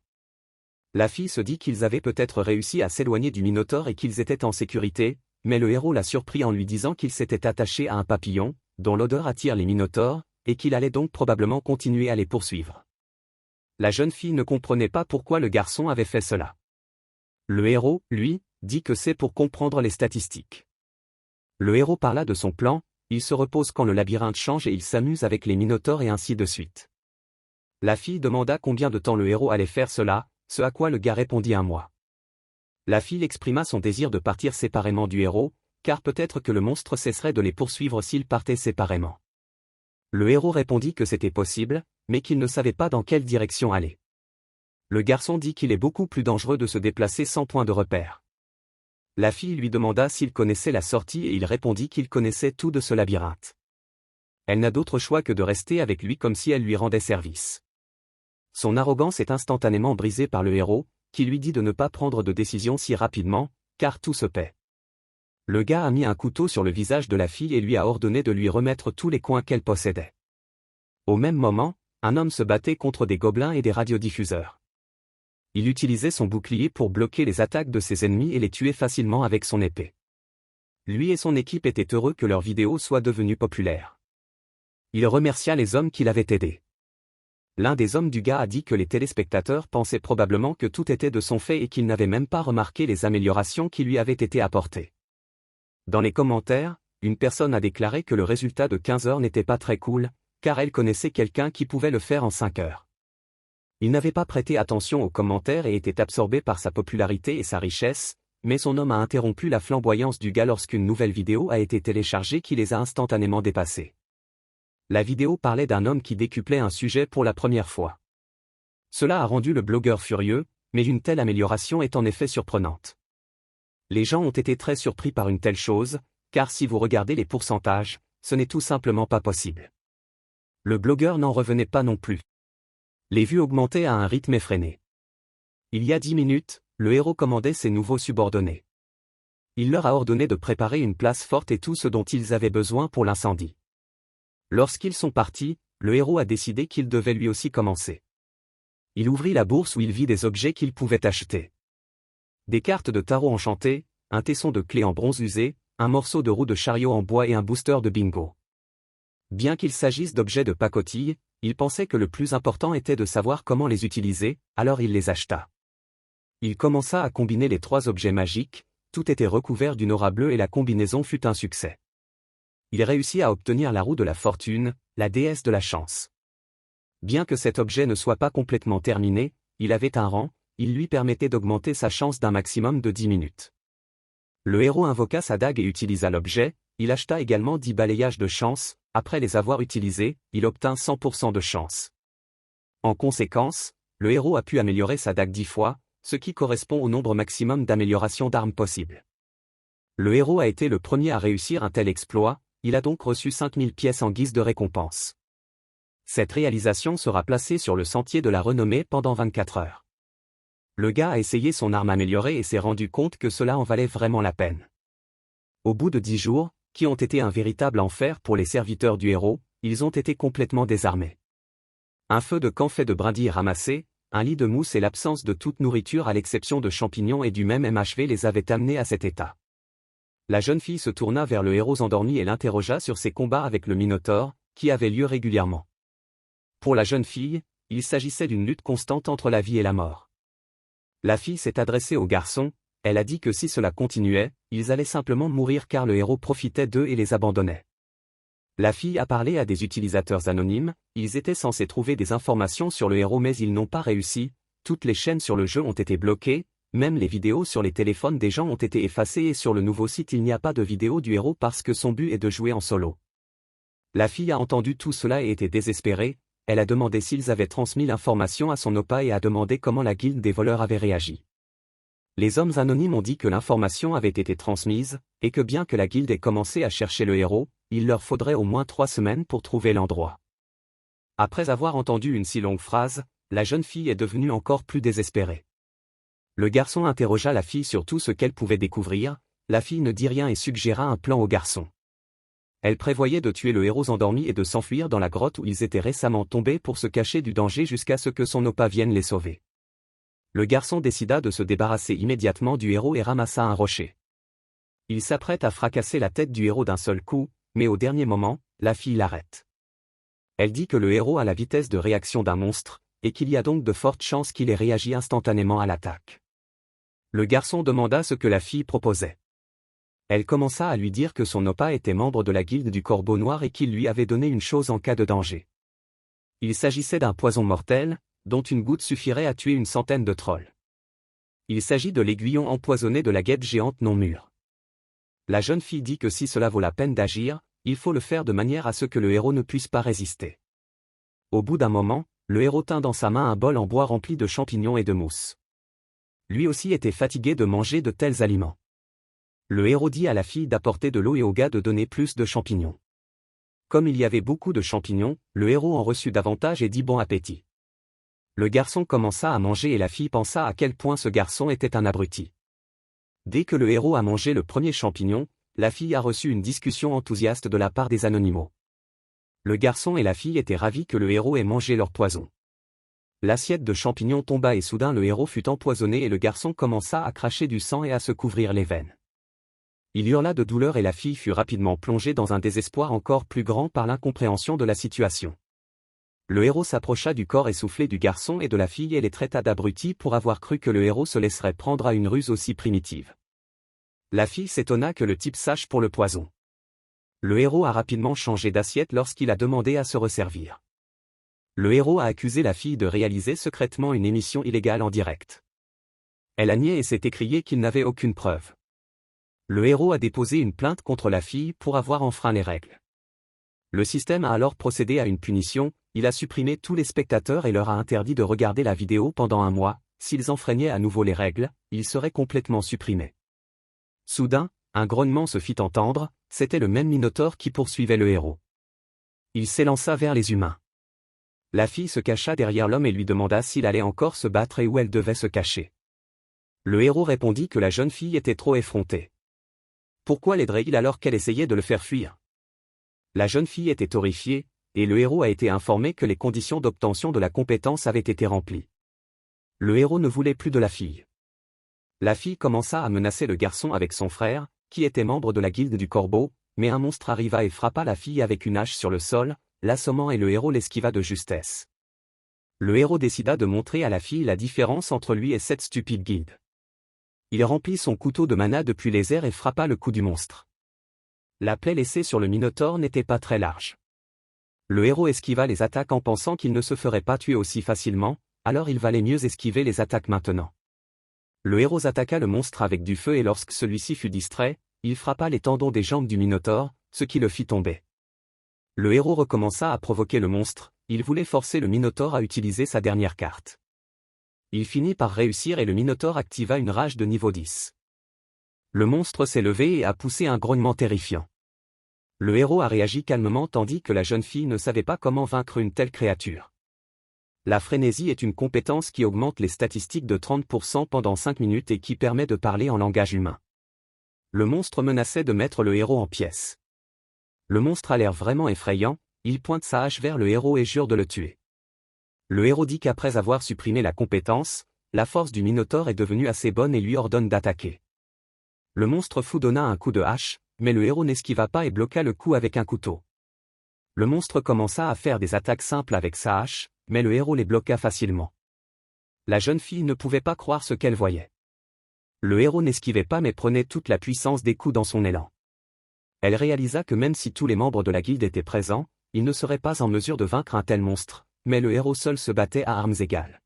La fille se dit qu'ils avaient peut-être réussi à s'éloigner du Minotaure et qu'ils étaient en sécurité, mais le héros l'a surpris en lui disant qu'il s'était attaché à un papillon, dont l'odeur attire les Minotaures, et qu'il allait donc probablement continuer à les poursuivre. La jeune fille ne comprenait pas pourquoi le garçon avait fait cela. Le héros, lui, dit que c'est pour comprendre les statistiques. Le héros parla de son plan, il se repose quand le labyrinthe change et il s'amuse avec les Minotaures et ainsi de suite. La fille demanda combien de temps le héros allait faire cela, ce à quoi le gars répondit 1 mois. La fille exprima son désir de partir séparément du héros, car peut-être que le monstre cesserait de les poursuivre s'ils partaient séparément. Le héros répondit que c'était possible, mais qu'il ne savait pas dans quelle direction aller. Le garçon dit qu'il est beaucoup plus dangereux de se déplacer sans point de repère. La fille lui demanda s'il connaissait la sortie et il répondit qu'il connaissait tout de ce labyrinthe. Elle n'a d'autre choix que de rester avec lui comme si elle lui rendait service. Son arrogance est instantanément brisée par le héros, qui lui dit de ne pas prendre de décision si rapidement, car tout se paie. Le gars a mis un couteau sur le visage de la fille et lui a ordonné de lui remettre tous les coins qu'elle possédait. Au même moment, un homme se battait contre des gobelins et des radiodiffuseurs. Il utilisait son bouclier pour bloquer les attaques de ses ennemis et les tuer facilement avec son épée. Lui et son équipe étaient heureux que leur vidéo soit devenue populaire. Il remercia les hommes qui l'avaient aidé. L'un des hommes du gars a dit que les téléspectateurs pensaient probablement que tout était de son fait et qu'ils n'avaient même pas remarqué les améliorations qui lui avaient été apportées. Dans les commentaires, une personne a déclaré que le résultat de 15 heures n'était pas très cool, car elle connaissait quelqu'un qui pouvait le faire en 5 heures. Il n'avait pas prêté attention aux commentaires et était absorbé par sa popularité et sa richesse, mais son homme a interrompu la flamboyance du gars lorsqu'une nouvelle vidéo a été téléchargée qui les a instantanément dépassés. La vidéo parlait d'un homme qui décuplait un sujet pour la première fois. Cela a rendu le blogueur furieux, mais une telle amélioration est en effet surprenante. Les gens ont été très surpris par une telle chose, car si vous regardez les pourcentages, ce n'est tout simplement pas possible. Le blogueur n'en revenait pas non plus. Les vues augmentaient à un rythme effréné. Il y a 10 minutes, le héros commandait ses nouveaux subordonnés. Il leur a ordonné de préparer une place forte et tout ce dont ils avaient besoin pour l'incendie. Lorsqu'ils sont partis, le héros a décidé qu'il devait lui aussi commencer. Il ouvrit la bourse où il vit des objets qu'il pouvait acheter. Des cartes de tarot enchantées, un tesson de clé en bronze usé, un morceau de roue de chariot en bois et un booster de bingo. Bien qu'il s'agisse d'objets de pacotille, il pensait que le plus important était de savoir comment les utiliser, alors il les acheta. Il commença à combiner les 3 objets magiques, tout était recouvert d'une aura bleue et la combinaison fut un succès. Il réussit à obtenir la roue de la fortune, la déesse de la chance. Bien que cet objet ne soit pas complètement terminé, il avait un rang, il lui permettait d'augmenter sa chance d'un maximum de 10 minutes. Le héros invoqua sa dague et utilisa l'objet, il acheta également 10 balayages de chance, après les avoir utilisés, il obtint 100% de chance. En conséquence, le héros a pu améliorer sa dague 10 fois, ce qui correspond au nombre maximum d'améliorations d'armes possibles. Le héros a été le premier à réussir un tel exploit, il a donc reçu 5000 pièces en guise de récompense. Cette réalisation sera placée sur le sentier de la renommée pendant 24 heures. Le gars a essayé son arme améliorée et s'est rendu compte que cela en valait vraiment la peine. Au bout de 10 jours, qui ont été un véritable enfer pour les serviteurs du héros, ils ont été complètement désarmés. Un feu de camp fait de brindilles ramassées, un lit de mousse et l'absence de toute nourriture à l'exception de champignons et du même MHV les avaient amenés à cet état. La jeune fille se tourna vers le héros endormi et l'interrogea sur ses combats avec le Minotaure, qui avaient lieu régulièrement. Pour la jeune fille, il s'agissait d'une lutte constante entre la vie et la mort. La fille s'est adressée au garçon, elle a dit que si cela continuait, ils allaient simplement mourir car le héros profitait d'eux et les abandonnait. La fille a parlé à des utilisateurs anonymes, ils étaient censés trouver des informations sur le héros mais ils n'ont pas réussi, toutes les chaînes sur le jeu ont été bloquées, même les vidéos sur les téléphones des gens ont été effacées et sur le nouveau site il n'y a pas de vidéo du héros parce que son but est de jouer en solo. La fille a entendu tout cela et était désespérée, elle a demandé s'ils avaient transmis l'information à son oppa et a demandé comment la guilde des voleurs avait réagi. Les hommes anonymes ont dit que l'information avait été transmise, et que bien que la guilde ait commencé à chercher le héros, il leur faudrait au moins 3 semaines pour trouver l'endroit. Après avoir entendu une si longue phrase, la jeune fille est devenue encore plus désespérée. Le garçon interrogea la fille sur tout ce qu'elle pouvait découvrir, la fille ne dit rien et suggéra un plan au garçon. Elle prévoyait de tuer le héros endormi et de s'enfuir dans la grotte où ils étaient récemment tombés pour se cacher du danger jusqu'à ce que son oppa vienne les sauver. Le garçon décida de se débarrasser immédiatement du héros et ramassa un rocher. Il s'apprête à fracasser la tête du héros d'un seul coup, mais au dernier moment, la fille l'arrête. Elle dit que le héros a la vitesse de réaction d'un monstre, et qu'il y a donc de fortes chances qu'il ait réagi instantanément à l'attaque. Le garçon demanda ce que la fille proposait. Elle commença à lui dire que son oppa était membre de la guilde du Corbeau Noir et qu'il lui avait donné une chose en cas de danger. Il s'agissait d'un poison mortel, dont une goutte suffirait à tuer une centaine de trolls. Il s'agit de l'aiguillon empoisonné de la guêpe géante non mûre. La jeune fille dit que si cela vaut la peine d'agir, il faut le faire de manière à ce que le héros ne puisse pas résister. Au bout d'un moment, le héros tint dans sa main un bol en bois rempli de champignons et de mousse. Lui aussi était fatigué de manger de tels aliments. Le héros dit à la fille d'apporter de l'eau et au gars de donner plus de champignons. Comme il y avait beaucoup de champignons, le héros en reçut davantage et dit bon appétit. Le garçon commença à manger et la fille pensa à quel point ce garçon était un abruti. Dès que le héros a mangé le premier champignon, la fille a reçu une discussion enthousiaste de la part des Anonymaux. Le garçon et la fille étaient ravis que le héros ait mangé leur poison. L'assiette de champignons tomba et soudain le héros fut empoisonné et le garçon commença à cracher du sang et à se couvrir les veines. Il hurla de douleur et la fille fut rapidement plongée dans un désespoir encore plus grand par l'incompréhension de la situation. Le héros s'approcha du corps essoufflé du garçon et de la fille et les traita d'abrutis pour avoir cru que le héros se laisserait prendre à une ruse aussi primitive. La fille s'étonna que le type sache pour le poison. Le héros a rapidement changé d'assiette lorsqu'il a demandé à se resservir. Le héros a accusé la fille de réaliser secrètement une émission illégale en direct. Elle a nié et s'est écrié qu'il n'avait aucune preuve. Le héros a déposé une plainte contre la fille pour avoir enfreint les règles. Le système a alors procédé à une punition, il a supprimé tous les spectateurs et leur a interdit de regarder la vidéo pendant un mois, s'ils enfreignaient à nouveau les règles, ils seraient complètement supprimés. Soudain, un grognement se fit entendre, c'était le même Minotaure qui poursuivait le héros. Il s'élança vers les humains. La fille se cacha derrière l'homme et lui demanda s'il allait encore se battre et où elle devait se cacher. Le héros répondit que la jeune fille était trop effrontée. Pourquoi l'aiderait-il alors qu'elle essayait de le faire fuir? La jeune fille était horrifiée, et le héros a été informé que les conditions d'obtention de la compétence avaient été remplies. Le héros ne voulait plus de la fille. La fille commença à menacer le garçon avec son frère, qui était membre de la guilde du Corbeau, mais un monstre arriva et frappa la fille avec une hache sur le sol, l'assommant et le héros l'esquiva de justesse. Le héros décida de montrer à la fille la différence entre lui et cette stupide guilde. Il remplit son couteau de mana depuis les airs et frappa le cou du monstre. La plaie laissée sur le Minotaure n'était pas très large. Le héros esquiva les attaques en pensant qu'il ne se ferait pas tuer aussi facilement, alors il valait mieux esquiver les attaques maintenant. Le héros attaqua le monstre avec du feu et lorsque celui-ci fut distrait, il frappa les tendons des jambes du Minotaure, ce qui le fit tomber. Le héros recommença à provoquer le monstre, il voulait forcer le Minotaure à utiliser sa dernière carte. Il finit par réussir et le Minotaure activa une rage de niveau 10. Le monstre s'est levé et a poussé un grognement terrifiant. Le héros a réagi calmement tandis que la jeune fille ne savait pas comment vaincre une telle créature. La frénésie est une compétence qui augmente les statistiques de 30% pendant 5 minutes et qui permet de parler en langage humain. Le monstre menaçait de mettre le héros en pièces. Le monstre a l'air vraiment effrayant, il pointe sa hache vers le héros et jure de le tuer. Le héros dit qu'après avoir supprimé la compétence, la force du Minotaure est devenue assez bonne et lui ordonne d'attaquer. Le monstre fou donna un coup de hache, mais le héros n'esquiva pas et bloqua le coup avec un couteau. Le monstre commença à faire des attaques simples avec sa hache, mais le héros les bloqua facilement. La jeune fille ne pouvait pas croire ce qu'elle voyait. Le héros n'esquivait pas mais prenait toute la puissance des coups dans son élan. Elle réalisa que même si tous les membres de la guilde étaient présents, ils ne seraient pas en mesure de vaincre un tel monstre, mais le héros seul se battait à armes égales.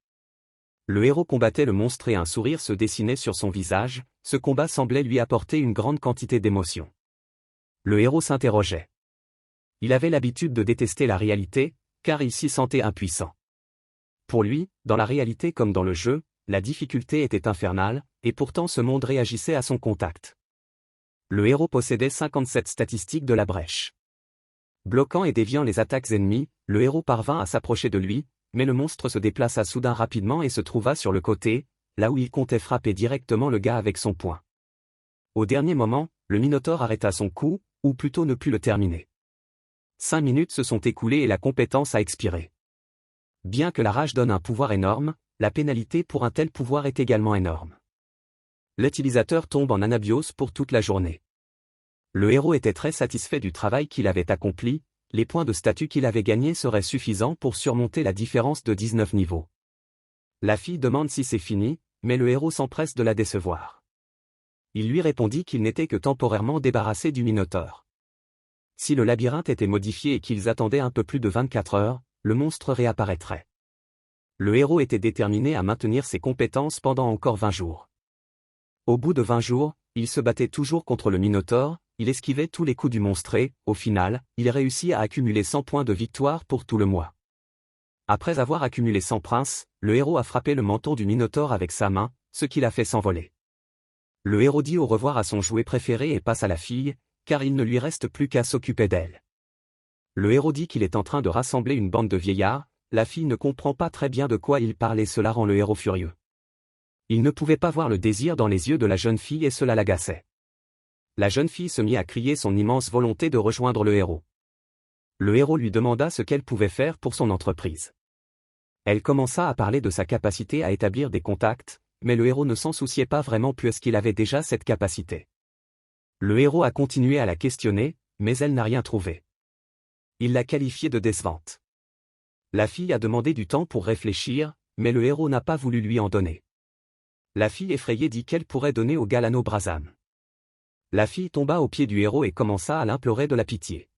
Le héros combattait le monstre et un sourire se dessinait sur son visage, ce combat semblait lui apporter une grande quantité d'émotions. Le héros s'interrogeait. Il avait l'habitude de détester la réalité, car il s'y sentait impuissant. Pour lui, dans la réalité comme dans le jeu, la difficulté était infernale, et pourtant ce monde réagissait à son contact. Le héros possédait 57 statistiques de la brèche. Bloquant et déviant les attaques ennemies, le héros parvint à s'approcher de lui, mais le monstre se déplaça soudain rapidement et se trouva sur le côté, là où il comptait frapper directement le gars avec son poing. Au dernier moment, le Minotaure arrêta son coup, ou plutôt ne put le terminer. 5 minutes se sont écoulées et la compétence a expiré. Bien que la rage donne un pouvoir énorme, la pénalité pour un tel pouvoir est également énorme. L'utilisateur tombe en anabiose pour toute la journée. Le héros était très satisfait du travail qu'il avait accompli, les points de statut qu'il avait gagnés seraient suffisants pour surmonter la différence de 19 niveaux. La fille demande si c'est fini, mais le héros s'empresse de la décevoir. Il lui répondit qu'il n'était que temporairement débarrassé du Minotaure. Si le labyrinthe était modifié et qu'ils attendaient un peu plus de 24 heures, le monstre réapparaîtrait. Le héros était déterminé à maintenir ses compétences pendant encore 20 jours. Au bout de 20 jours, il se battait toujours contre le Minotaure, il esquivait tous les coups du monstre et, au final, il réussit à accumuler 100 points de victoire pour tout le mois. Après avoir accumulé 100 princes, le héros a frappé le menton du Minotaure avec sa main, ce qui l'a fait s'envoler. Le héros dit au revoir à son jouet préféré et passe à la fille, car il ne lui reste plus qu'à s'occuper d'elle. Le héros dit qu'il est en train de rassembler une bande de vieillards, la fille ne comprend pas très bien de quoi il parle et cela rend le héros furieux. Il ne pouvait pas voir le désir dans les yeux de la jeune fille et cela l'agaçait. La jeune fille se mit à crier son immense volonté de rejoindre le héros. Le héros lui demanda ce qu'elle pouvait faire pour son entreprise. Elle commença à parler de sa capacité à établir des contacts, mais le héros ne s'en souciait pas vraiment puisqu'il avait déjà cette capacité. Le héros a continué à la questionner, mais elle n'a rien trouvé. Il l'a qualifiée de décevante. La fille a demandé du temps pour réfléchir, mais le héros n'a pas voulu lui en donner. La fille effrayée dit qu'elle pourrait donner au gars l'anneau Brasam. La fille tomba aux pieds du héros et commença à l'implorer de la pitié.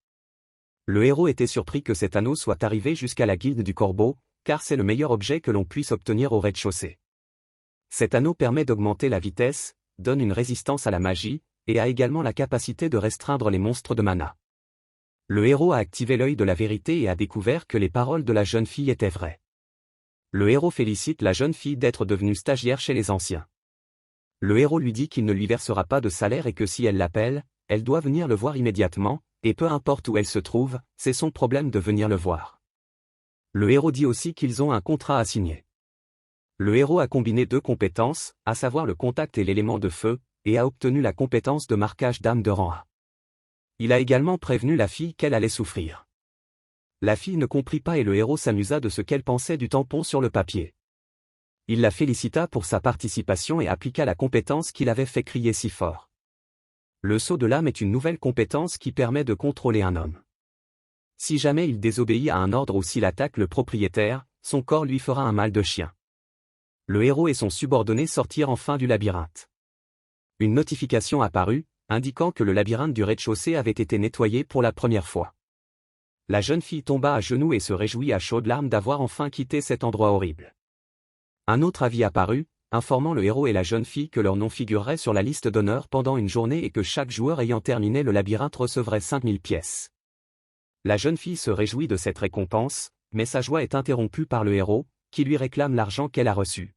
Le héros était surpris que cet anneau soit arrivé jusqu'à la guilde du Corbeau, car c'est le meilleur objet que l'on puisse obtenir au rez-de-chaussée. Cet anneau permet d'augmenter la vitesse, donne une résistance à la magie, et a également la capacité de restreindre les monstres de mana. Le héros a activé l'œil de la vérité et a découvert que les paroles de la jeune fille étaient vraies. Le héros félicite la jeune fille d'être devenue stagiaire chez les anciens. Le héros lui dit qu'il ne lui versera pas de salaire et que si elle l'appelle, elle doit venir le voir immédiatement, et peu importe où elle se trouve, c'est son problème de venir le voir. Le héros dit aussi qu'ils ont un contrat à signer. Le héros a combiné 2 compétences, à savoir le contact et l'élément de feu, et a obtenu la compétence de marquage d'âme de rang A. Il a également prévenu la fille qu'elle allait souffrir. La fille ne comprit pas et le héros s'amusa de ce qu'elle pensait du tampon sur le papier. Il la félicita pour sa participation et appliqua la compétence qu'il avait fait crier si fort. Le sceau de l'âme est une nouvelle compétence qui permet de contrôler un homme. Si jamais il désobéit à un ordre ou s'il attaque le propriétaire, son corps lui fera un mal de chien. Le héros et son subordonné sortirent enfin du labyrinthe. Une notification apparut, indiquant que le labyrinthe du rez-de-chaussée avait été nettoyé pour la première fois. La jeune fille tomba à genoux et se réjouit à chaudes larmes d'avoir enfin quitté cet endroit horrible. Un autre avis apparut, informant le héros et la jeune fille que leur nom figurerait sur la liste d'honneur pendant une journée et que chaque joueur ayant terminé le labyrinthe recevrait 5000 pièces. La jeune fille se réjouit de cette récompense, mais sa joie est interrompue par le héros, qui lui réclame l'argent qu'elle a reçu.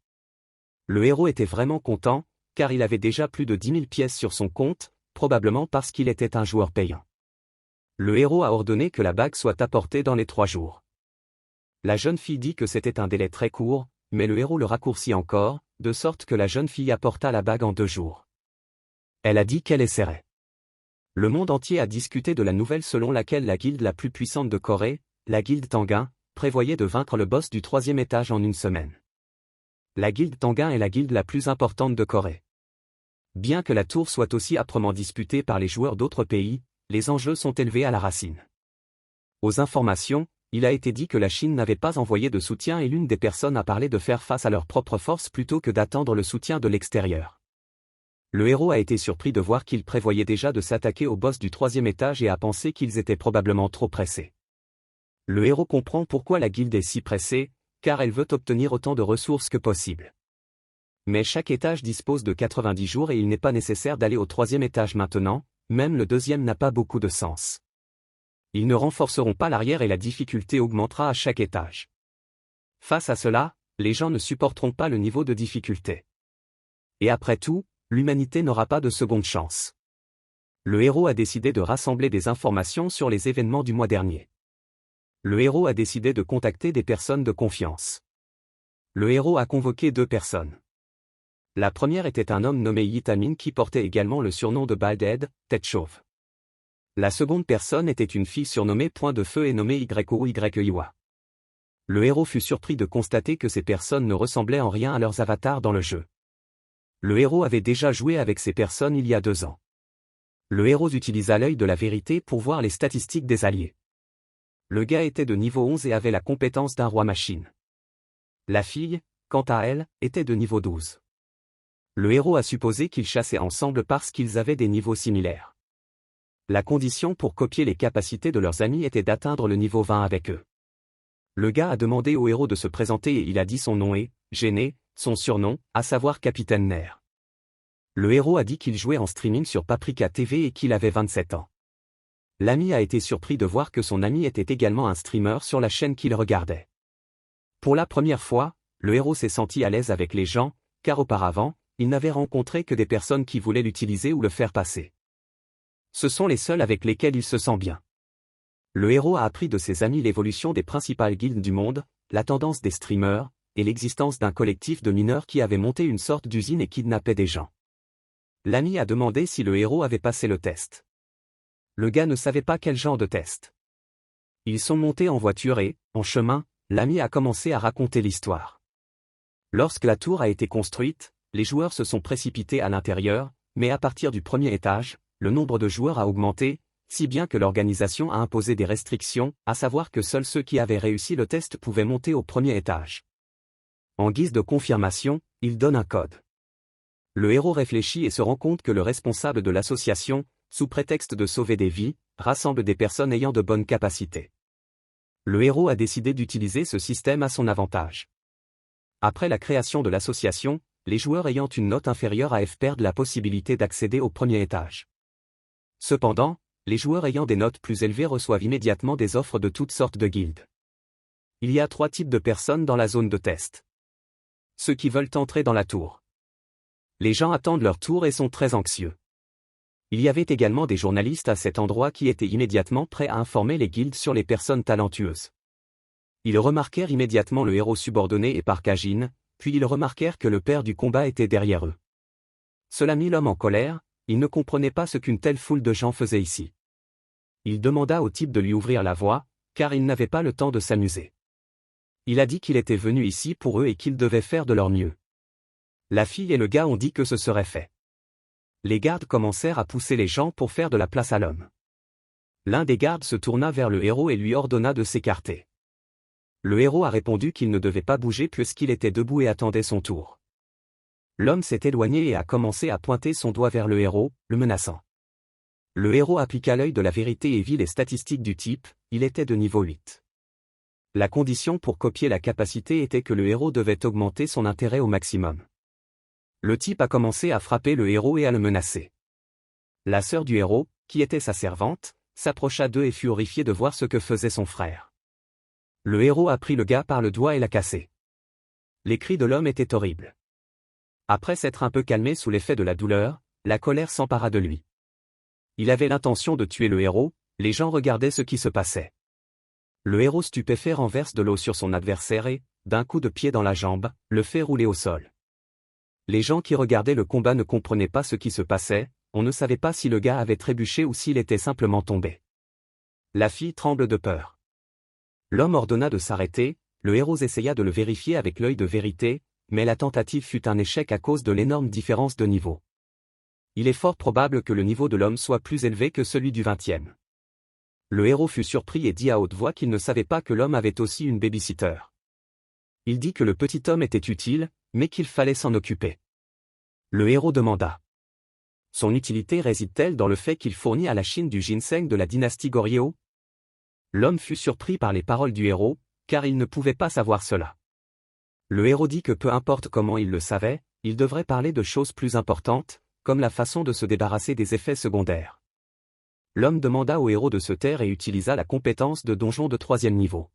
Le héros était vraiment content, car il avait déjà plus de 10 000 pièces sur son compte, probablement parce qu'il était un joueur payant. Le héros a ordonné que la bague soit apportée dans les 3 jours. La jeune fille dit que c'était un délai très court, mais le héros le raccourcit encore, de sorte que la jeune fille apporta la bague en 2 jours. Elle a dit qu'elle essaierait. Le monde entier a discuté de la nouvelle selon laquelle la guilde la plus puissante de Corée, la guilde Tanguin, prévoyait de vaincre le boss du 3e étage en 1 semaine. La guilde Tanguin est la guilde la plus importante de Corée. Bien que la tour soit aussi âprement disputée par les joueurs d'autres pays, les enjeux sont élevés à la racine. Aux informations, il a été dit que la Chine n'avait pas envoyé de soutien et l'une des personnes a parlé de faire face à leurs propres forces plutôt que d'attendre le soutien de l'extérieur. Le héros a été surpris de voir qu'ils prévoyaient déjà de s'attaquer au boss du 3e étage et a pensé qu'ils étaient probablement trop pressés. Le héros comprend pourquoi la guilde est si pressée, car elle veut obtenir autant de ressources que possible. Mais chaque étage dispose de 90 jours et il n'est pas nécessaire d'aller au 3e étage maintenant, même le 2e n'a pas beaucoup de sens. Ils ne renforceront pas l'arrière et la difficulté augmentera à chaque étage. Face à cela, les gens ne supporteront pas le niveau de difficulté. Et après tout, l'humanité n'aura pas de seconde chance. Le héros a décidé de rassembler des informations sur les événements du mois dernier. Le héros a décidé de contacter des personnes de confiance. Le héros a convoqué 2 personnes. La première était un homme nommé Yitamin qui portait également le surnom de Bald-Head, tête chauve. La seconde personne était une fille surnommée Point de Feu et nommée Yeiwa. Le héros fut surpris de constater que ces personnes ne ressemblaient en rien à leurs avatars dans le jeu. Le héros avait déjà joué avec ces personnes il y a 2 ans. Le héros utilisa l'œil de la vérité pour voir les statistiques des alliés. Le gars était de niveau 11 et avait la compétence d'un roi machine. La fille, quant à elle, était de niveau 12. Le héros a supposé qu'ils chassaient ensemble parce qu'ils avaient des niveaux similaires. La condition pour copier les capacités de leurs amis était d'atteindre le niveau 20 avec eux. Le gars a demandé au héros de se présenter et il a dit son nom et, gêné, son surnom, à savoir Capitaine Nair. Le héros a dit qu'il jouait en streaming sur Paprika TV et qu'il avait 27 ans. L'ami a été surpris de voir que son ami était également un streamer sur la chaîne qu'il regardait. Pour la première fois, le héros s'est senti à l'aise avec les gens, car auparavant, il n'avait rencontré que des personnes qui voulaient l'utiliser ou le faire passer. Ce sont les seuls avec lesquels il se sent bien. Le héros a appris de ses amis l'évolution des principales guildes du monde, la tendance des streamers, et l'existence d'un collectif de mineurs qui avait monté une sorte d'usine et kidnappait des gens. L'ami a demandé si le héros avait passé le test. Le gars ne savait pas quel genre de test. Ils sont montés en voiture et, en chemin, l'ami a commencé à raconter l'histoire. Lorsque la tour a été construite, les joueurs se sont précipités à l'intérieur, mais à partir du premier étage, le nombre de joueurs a augmenté, si bien que l'organisation a imposé des restrictions, à savoir que seuls ceux qui avaient réussi le test pouvaient monter au premier étage. En guise de confirmation, il donne un code. Le héros réfléchit et se rend compte que le responsable de l'association, sous prétexte de sauver des vies, rassemble des personnes ayant de bonnes capacités. Le héros a décidé d'utiliser ce système à son avantage. Après la création de l'association, les joueurs ayant une note inférieure à F perdent la possibilité d'accéder au premier étage. Cependant, les joueurs ayant des notes plus élevées reçoivent immédiatement des offres de toutes sortes de guildes. Il y a 3 types de personnes dans la zone de test. Ceux qui veulent entrer dans la tour. Les gens attendent leur tour et sont très anxieux. Il y avait également des journalistes à cet endroit qui étaient immédiatement prêts à informer les guildes sur les personnes talentueuses. Ils remarquèrent immédiatement le héros subordonné et Parkagine, puis ils remarquèrent que le père du combat était derrière eux. Cela mit l'homme en colère, il ne comprenait pas ce qu'une telle foule de gens faisait ici. Il demanda au type de lui ouvrir la voie, car il n'avait pas le temps de s'amuser. Il a dit qu'il était venu ici pour eux et qu'ils devaient faire de leur mieux. La fille et le gars ont dit que ce serait fait. Les gardes commencèrent à pousser les gens pour faire de la place à l'homme. L'un des gardes se tourna vers le héros et lui ordonna de s'écarter. Le héros a répondu qu'il ne devait pas bouger puisqu'il était debout et attendait son tour. L'homme s'est éloigné et a commencé à pointer son doigt vers le héros, le menaçant. Le héros appliqua l'œil de la vérité et vit les statistiques du type, il était de niveau 8. La condition pour copier la capacité était que le héros devait augmenter son intérêt au maximum. Le type a commencé à frapper le héros et à le menacer. La sœur du héros, qui était sa servante, s'approcha d'eux et fut horrifiée de voir ce que faisait son frère. Le héros a pris le gars par le doigt et l'a cassé. Les cris de l'homme étaient horribles. Après s'être un peu calmé sous l'effet de la douleur, la colère s'empara de lui. Il avait l'intention de tuer le héros, les gens regardaient ce qui se passait. Le héros stupéfait renverse de l'eau sur son adversaire et, d'un coup de pied dans la jambe, le fait rouler au sol. Les gens qui regardaient le combat ne comprenaient pas ce qui se passait, on ne savait pas si le gars avait trébuché ou s'il était simplement tombé. La fille tremble de peur. L'homme ordonna de s'arrêter, le héros essaya de le vérifier avec l'œil de vérité, mais la tentative fut un échec à cause de l'énorme différence de niveau. Il est fort probable que le niveau de l'homme soit plus élevé que celui du 20e. Le héros fut surpris et dit à haute voix qu'il ne savait pas que l'homme avait aussi une babysitter. Il dit que le petit homme était utile, mais qu'il fallait s'en occuper. Le héros demanda. Son utilité réside-t-elle dans le fait qu'il fournit à la Chine du ginseng de la dynastie Goryeo? L'homme fut surpris par les paroles du héros, car il ne pouvait pas savoir cela. Le héros dit que peu importe comment il le savait, il devrait parler de choses plus importantes, comme la façon de se débarrasser des effets secondaires. L'homme demanda au héros de se taire et utilisa la compétence de donjon de 3e niveau.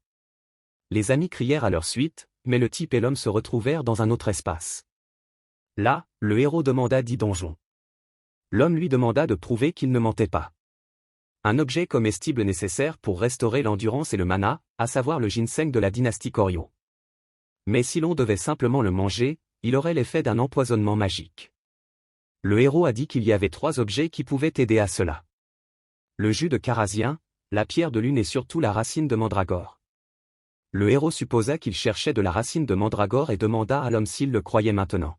Les amis crièrent à leur suite, mais le type et l'homme se retrouvèrent dans un autre espace. Là, le héros demanda 10 donjons. L'homme lui demanda de prouver qu'il ne mentait pas. un objet comestible nécessaire pour restaurer l'endurance et le mana, à savoir le ginseng de la dynastie Koryo. Mais si l'on devait simplement le manger, il aurait l'effet d'un empoisonnement magique. Le héros a dit qu'il y avait 3 objets qui pouvaient aider à cela. Le jus de Kharazien, la pierre de lune et surtout la racine de mandragore. Le héros supposa qu'il cherchait de la racine de mandragore et demanda à l'homme s'il le croyait maintenant.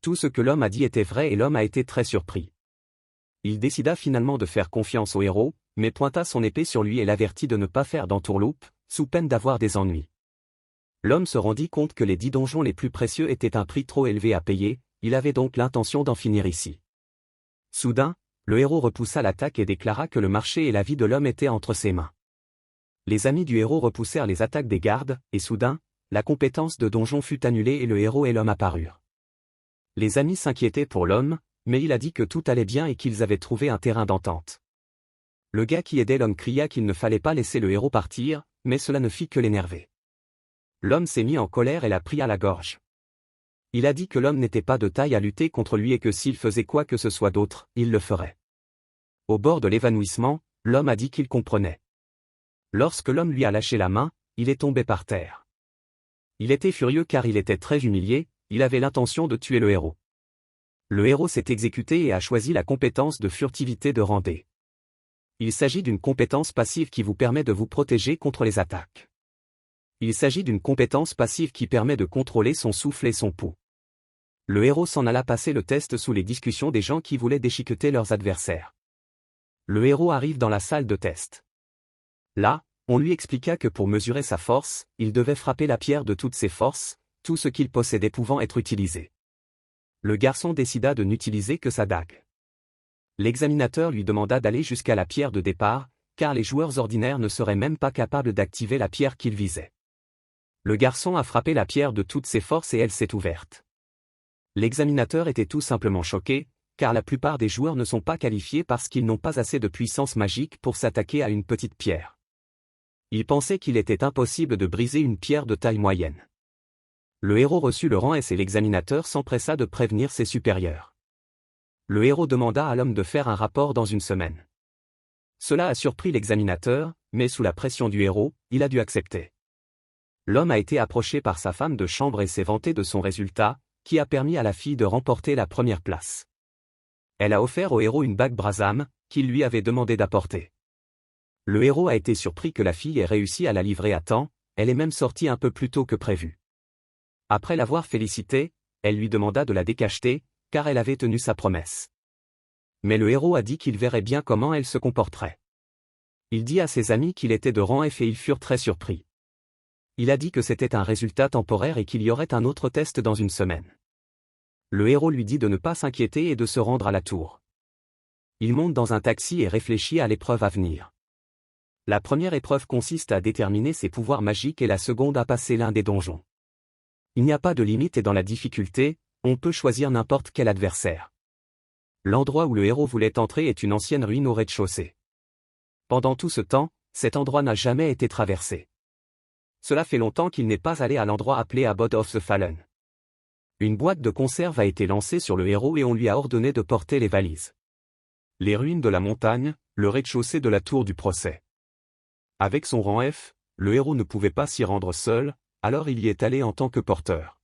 Tout ce que l'homme a dit était vrai et l'homme a été très surpris. Il décida finalement de faire confiance au héros, mais pointa son épée sur lui et l'avertit de ne pas faire d'entourloupe, sous peine d'avoir des ennuis. L'homme se rendit compte que les 10 donjons les plus précieux étaient un prix trop élevé à payer, il avait donc l'intention d'en finir ici. Soudain, le héros repoussa l'attaque et déclara que le marché et la vie de l'homme étaient entre ses mains. Les amis du héros repoussèrent les attaques des gardes, et soudain, la compétence de donjon fut annulée et le héros et l'homme apparurent. Les amis s'inquiétaient pour l'homme, mais il a dit que tout allait bien et qu'ils avaient trouvé un terrain d'entente. Le gars qui aidait l'homme cria qu'il ne fallait pas laisser le héros partir, mais cela ne fit que l'énerver. L'homme s'est mis en colère et l'a pris à la gorge. Il a dit que l'homme n'était pas de taille à lutter contre lui et que s'il faisait quoi que ce soit d'autre, il le ferait. Au bord de l'évanouissement, l'homme a dit qu'il comprenait. Lorsque l'homme lui a lâché la main, il est tombé par terre. Il était furieux car il était très humilié, il avait l'intention de tuer le héros. Le héros s'est exécuté et a choisi la compétence de furtivité de rang D. Il s'agit d'une compétence passive qui vous permet de vous protéger contre les attaques. Il s'agit d'une compétence passive qui permet de contrôler son souffle et son pouls. Le héros s'en alla passer le test sous les discussions des gens qui voulaient déchiqueter leurs adversaires. Le héros arrive dans la salle de test. Là, on lui expliqua que pour mesurer sa force, il devait frapper la pierre de toutes ses forces, tout ce qu'il possédait pouvant être utilisé. Le garçon décida de n'utiliser que sa dague. L'examinateur lui demanda d'aller jusqu'à la pierre de départ, car les joueurs ordinaires ne seraient même pas capables d'activer la pierre qu'il visait. Le garçon a frappé la pierre de toutes ses forces et elle s'est ouverte. L'examinateur était tout simplement choqué, car la plupart des joueurs ne sont pas qualifiés parce qu'ils n'ont pas assez de puissance magique pour s'attaquer à une petite pierre. Il pensait qu'il était impossible de briser une pierre de taille moyenne. Le héros reçut le rang S et l'examinateur s'empressa de prévenir ses supérieurs. Le héros demanda à l'homme de faire un rapport dans une semaine. Cela a surpris l'examinateur, mais sous la pression du héros, il a dû accepter. L'homme a été approché par sa femme de chambre et s'est vanté de son résultat, qui a permis à la fille de remporter la première place. Elle a offert au héros une bague Brasam, qu'il lui avait demandé d'apporter. Le héros a été surpris que la fille ait réussi à la livrer à temps, elle est même sortie un peu plus tôt que prévu. Après l'avoir félicitée, elle lui demanda de la décacheter, car elle avait tenu sa promesse. Mais le héros a dit qu'il verrait bien comment elle se comporterait. Il dit à ses amis qu'il était de rang F et ils furent très surpris. Il a dit que c'était un résultat temporaire et qu'il y aurait un autre test dans une semaine. Le héros lui dit de ne pas s'inquiéter et de se rendre à la tour. Il monte dans un taxi et réfléchit à l'épreuve à venir. La première épreuve consiste à déterminer ses pouvoirs magiques et la seconde à passer l'un des donjons. Il n'y a pas de limite et dans la difficulté, on peut choisir n'importe quel adversaire. L'endroit où le héros voulait entrer est une ancienne ruine au rez-de-chaussée. Pendant tout ce temps, cet endroit n'a jamais été traversé. Cela fait longtemps qu'il n'est pas allé à l'endroit appelé Abode of the Fallen. Une boîte de conserve a été lancée sur le héros et on lui a ordonné de porter les valises. Les ruines de la montagne, le rez-de-chaussée de la tour du procès. Avec son rang F, le héros ne pouvait pas s'y rendre seul, alors il y est allé en tant que porteur.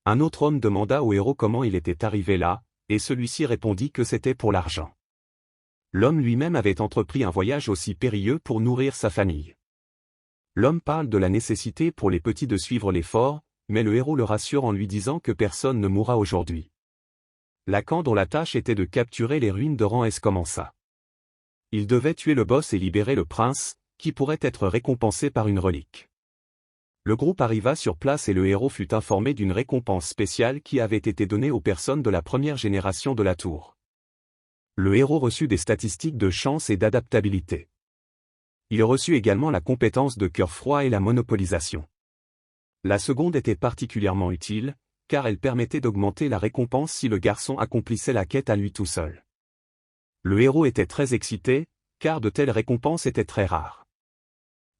Un autre homme demanda au héros comment il était arrivé là, et celui-ci répondit que c'était pour l'argent. L'homme lui-même avait entrepris un voyage aussi périlleux pour nourrir sa famille. L'homme parle de la nécessité pour les petits de suivre l'effort, mais le héros le rassure en lui disant que personne ne mourra aujourd'hui. Lacan dont la tâche était de capturer les ruines de rang S commença. Il devait tuer le boss et libérer le prince, qui pourrait être récompensé par une relique. Le groupe arriva sur place et le héros fut informé d'une récompense spéciale qui avait été donnée aux personnes de la première génération de la tour. Le héros reçut des statistiques de chance et d'adaptabilité. Il reçut également la compétence de cœur froid et la monopolisation. La seconde était particulièrement utile, car elle permettait d'augmenter la récompense si le garçon accomplissait la quête à lui tout seul. Le héros était très excité, car de telles récompenses étaient très rares.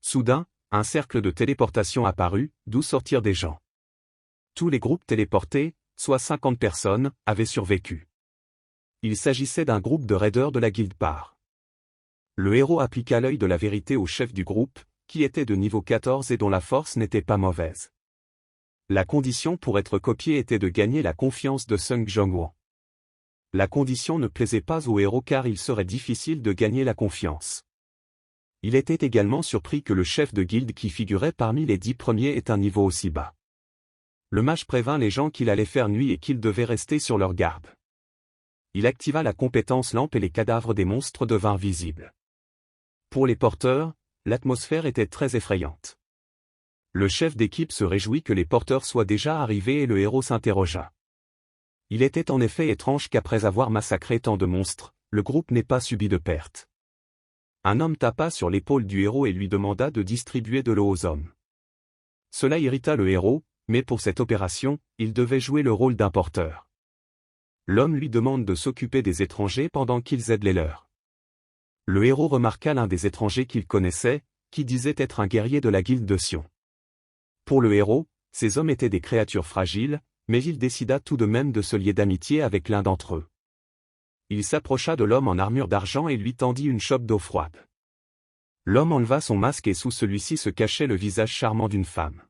Soudain, un cercle de téléportation apparut, d'où sortirent des gens. Tous les groupes téléportés, soit 50 personnes, avaient survécu. Il s'agissait d'un groupe de raiders de la Guilde Par. Le héros appliqua l'œil de la vérité au chef du groupe, qui était de niveau 14 et dont la force n'était pas mauvaise. La condition pour être copié était de gagner la confiance de Sung Jong-won. La condition ne plaisait pas au héros car il serait difficile de gagner la confiance. Il était également surpris que le chef de guilde qui figurait parmi les 10 premiers ait un niveau aussi bas. Le mage prévint les gens qu'il allait faire nuit et qu'ils devaient rester sur leur garde. Il activa la compétence lampe et les cadavres des monstres devinrent visibles. Pour les porteurs, l'atmosphère était très effrayante. Le chef d'équipe se réjouit que les porteurs soient déjà arrivés et le héros s'interrogea. Il était en effet étrange qu'après avoir massacré tant de monstres, le groupe n'ait pas subi de pertes. Un homme tapa sur l'épaule du héros et lui demanda de distribuer de l'eau aux hommes. Cela irrita le héros, mais pour cette opération, il devait jouer le rôle d'un porteur. L'homme lui demande de s'occuper des étrangers pendant qu'ils aident les leurs. Le héros remarqua l'un des étrangers qu'il connaissait, qui disait être un guerrier de la guilde de Sion. Pour le héros, ces hommes étaient des créatures fragiles, mais il décida tout de même de se lier d'amitié avec l'un d'entre eux. Il s'approcha de l'homme en armure d'argent et lui tendit une chope d'eau froide. L'homme enleva son masque et sous celui-ci se cachait le visage charmant d'une femme.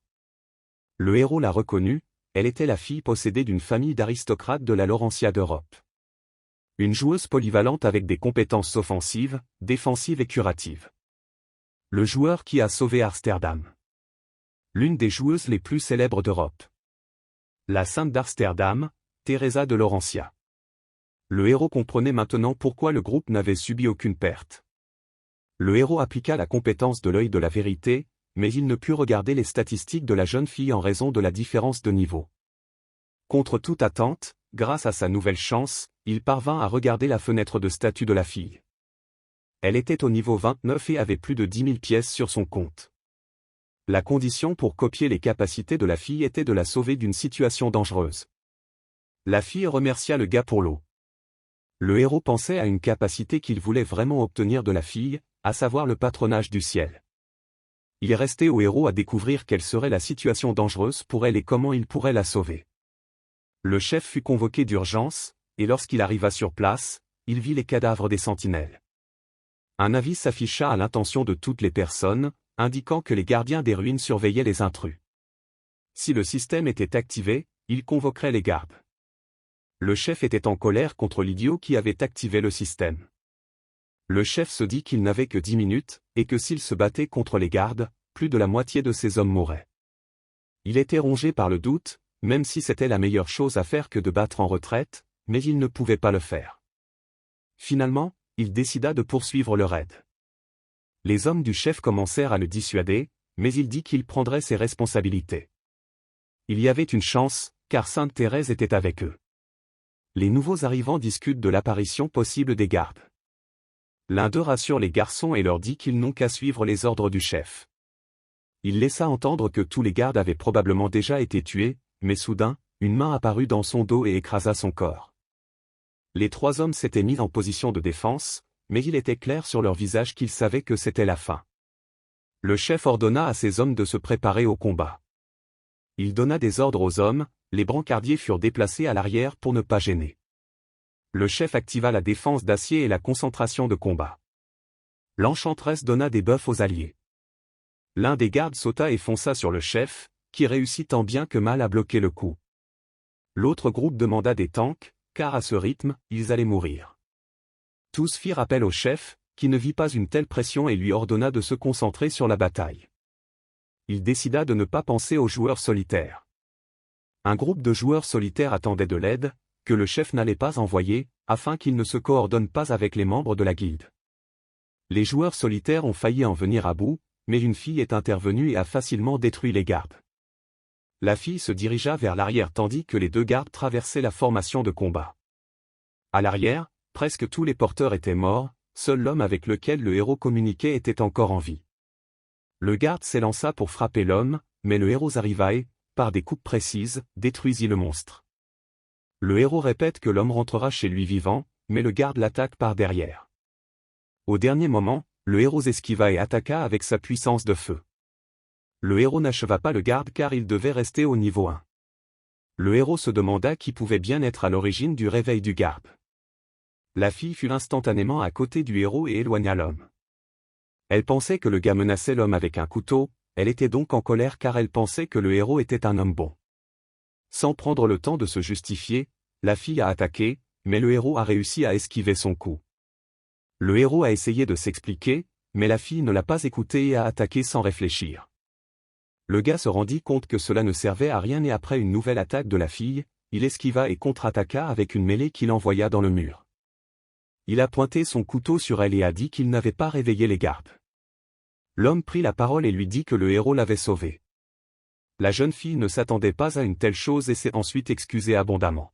Le héros la reconnut, elle était la fille possédée d'une famille d'aristocrates de la Laurentia d'Europe. Une joueuse polyvalente avec des compétences offensives, défensives et curatives. Le joueur qui a sauvé Amsterdam. L'une des joueuses les plus célèbres d'Europe. La sainte d'Amsterdam, Teresa de Laurentia. Le héros comprenait maintenant pourquoi le groupe n'avait subi aucune perte. Le héros appliqua la compétence de l'œil de la vérité, mais il ne put regarder les statistiques de la jeune fille en raison de la différence de niveau. Contre toute attente, grâce à sa nouvelle chance, il parvint à regarder la fenêtre de statut de la fille. Elle était au niveau 29 et avait plus de 10 000 pièces sur son compte. La condition pour copier les capacités de la fille était de la sauver d'une situation dangereuse. La fille remercia le gars pour l'eau. Le héros pensait à une capacité qu'il voulait vraiment obtenir de la fille, à savoir le patronage du ciel. Il restait au héros à découvrir quelle serait la situation dangereuse pour elle et comment il pourrait la sauver. Le chef fut convoqué d'urgence, et lorsqu'il arriva sur place, il vit les cadavres des sentinelles. Un avis s'afficha à l'intention de toutes les personnes, indiquant que les gardiens des ruines surveillaient les intrus. Si le système était activé, il convoquerait les gardes. Le chef était en colère contre l'idiot qui avait activé le système. Le chef se dit qu'il n'avait que 10 minutes, et que s'il se battait contre les gardes, plus de la moitié de ses hommes mourraient. Il était rongé par le doute, même si c'était la meilleure chose à faire que de battre en retraite, mais il ne pouvait pas le faire. Finalement, il décida de poursuivre le raid. Les hommes du chef commencèrent à le dissuader, mais il dit qu'il prendrait ses responsabilités. Il y avait une chance, car Sainte Thérèse était avec eux. Les nouveaux arrivants discutent de l'apparition possible des gardes. L'un d'eux rassure les garçons et leur dit qu'ils n'ont qu'à suivre les ordres du chef. Il laissa entendre que tous les gardes avaient probablement déjà été tués, mais soudain, une main apparut dans son dos et écrasa son corps. Les 3 hommes s'étaient mis en position de défense, mais il était clair sur leur visage qu'ils savaient que c'était la fin. Le chef ordonna à ses hommes de se préparer au combat. Il donna des ordres aux hommes, les brancardiers furent déplacés à l'arrière pour ne pas gêner. Le chef activa la défense d'acier et la concentration de combat. L'enchanteresse donna des buffs aux alliés. L'un des gardes sauta et fonça sur le chef, qui réussit tant bien que mal à bloquer le coup. L'autre groupe demanda des tanks, car à ce rythme, ils allaient mourir. Tous firent appel au chef, qui ne vit pas une telle pression et lui ordonna de se concentrer sur la bataille. Il décida de ne pas penser aux joueurs solitaires. Un groupe de joueurs solitaires attendait de l'aide, que le chef n'allait pas envoyer, afin qu'ils ne se coordonnent pas avec les membres de la guilde. Les joueurs solitaires ont failli en venir à bout, mais une fille est intervenue et a facilement détruit les gardes. La fille se dirigea vers l'arrière tandis que les 2 gardes traversaient la formation de combat. À l'arrière, presque tous les porteurs étaient morts, seul l'homme avec lequel le héros communiquait était encore en vie. Le garde s'élança pour frapper l'homme, mais le héros arriva et, par des coupes précises, détruisit le monstre. Le héros répète que l'homme rentrera chez lui vivant, mais le garde l'attaque par derrière. Au dernier moment, le héros esquiva et attaqua avec sa puissance de feu. Le héros n'acheva pas le garde car il devait rester au niveau 1. Le héros se demanda qui pouvait bien être à l'origine du réveil du garde. La fille fut instantanément à côté du héros et éloigna l'homme. Elle pensait que le gars menaçait l'homme avec un couteau, elle était donc en colère car elle pensait que le héros était un homme bon. Sans prendre le temps de se justifier, la fille a attaqué, mais le héros a réussi à esquiver son coup. Le héros a essayé de s'expliquer, mais la fille ne l'a pas écouté et a attaqué sans réfléchir. Le gars se rendit compte que cela ne servait à rien et après une nouvelle attaque de la fille, il esquiva et contre-attaqua avec une mêlée qu'il envoya dans le mur. Il a pointé son couteau sur elle et a dit qu'il n'avait pas réveillé les gardes. L'homme prit la parole et lui dit que le héros l'avait sauvé. La jeune fille ne s'attendait pas à une telle chose et s'est ensuite excusée abondamment.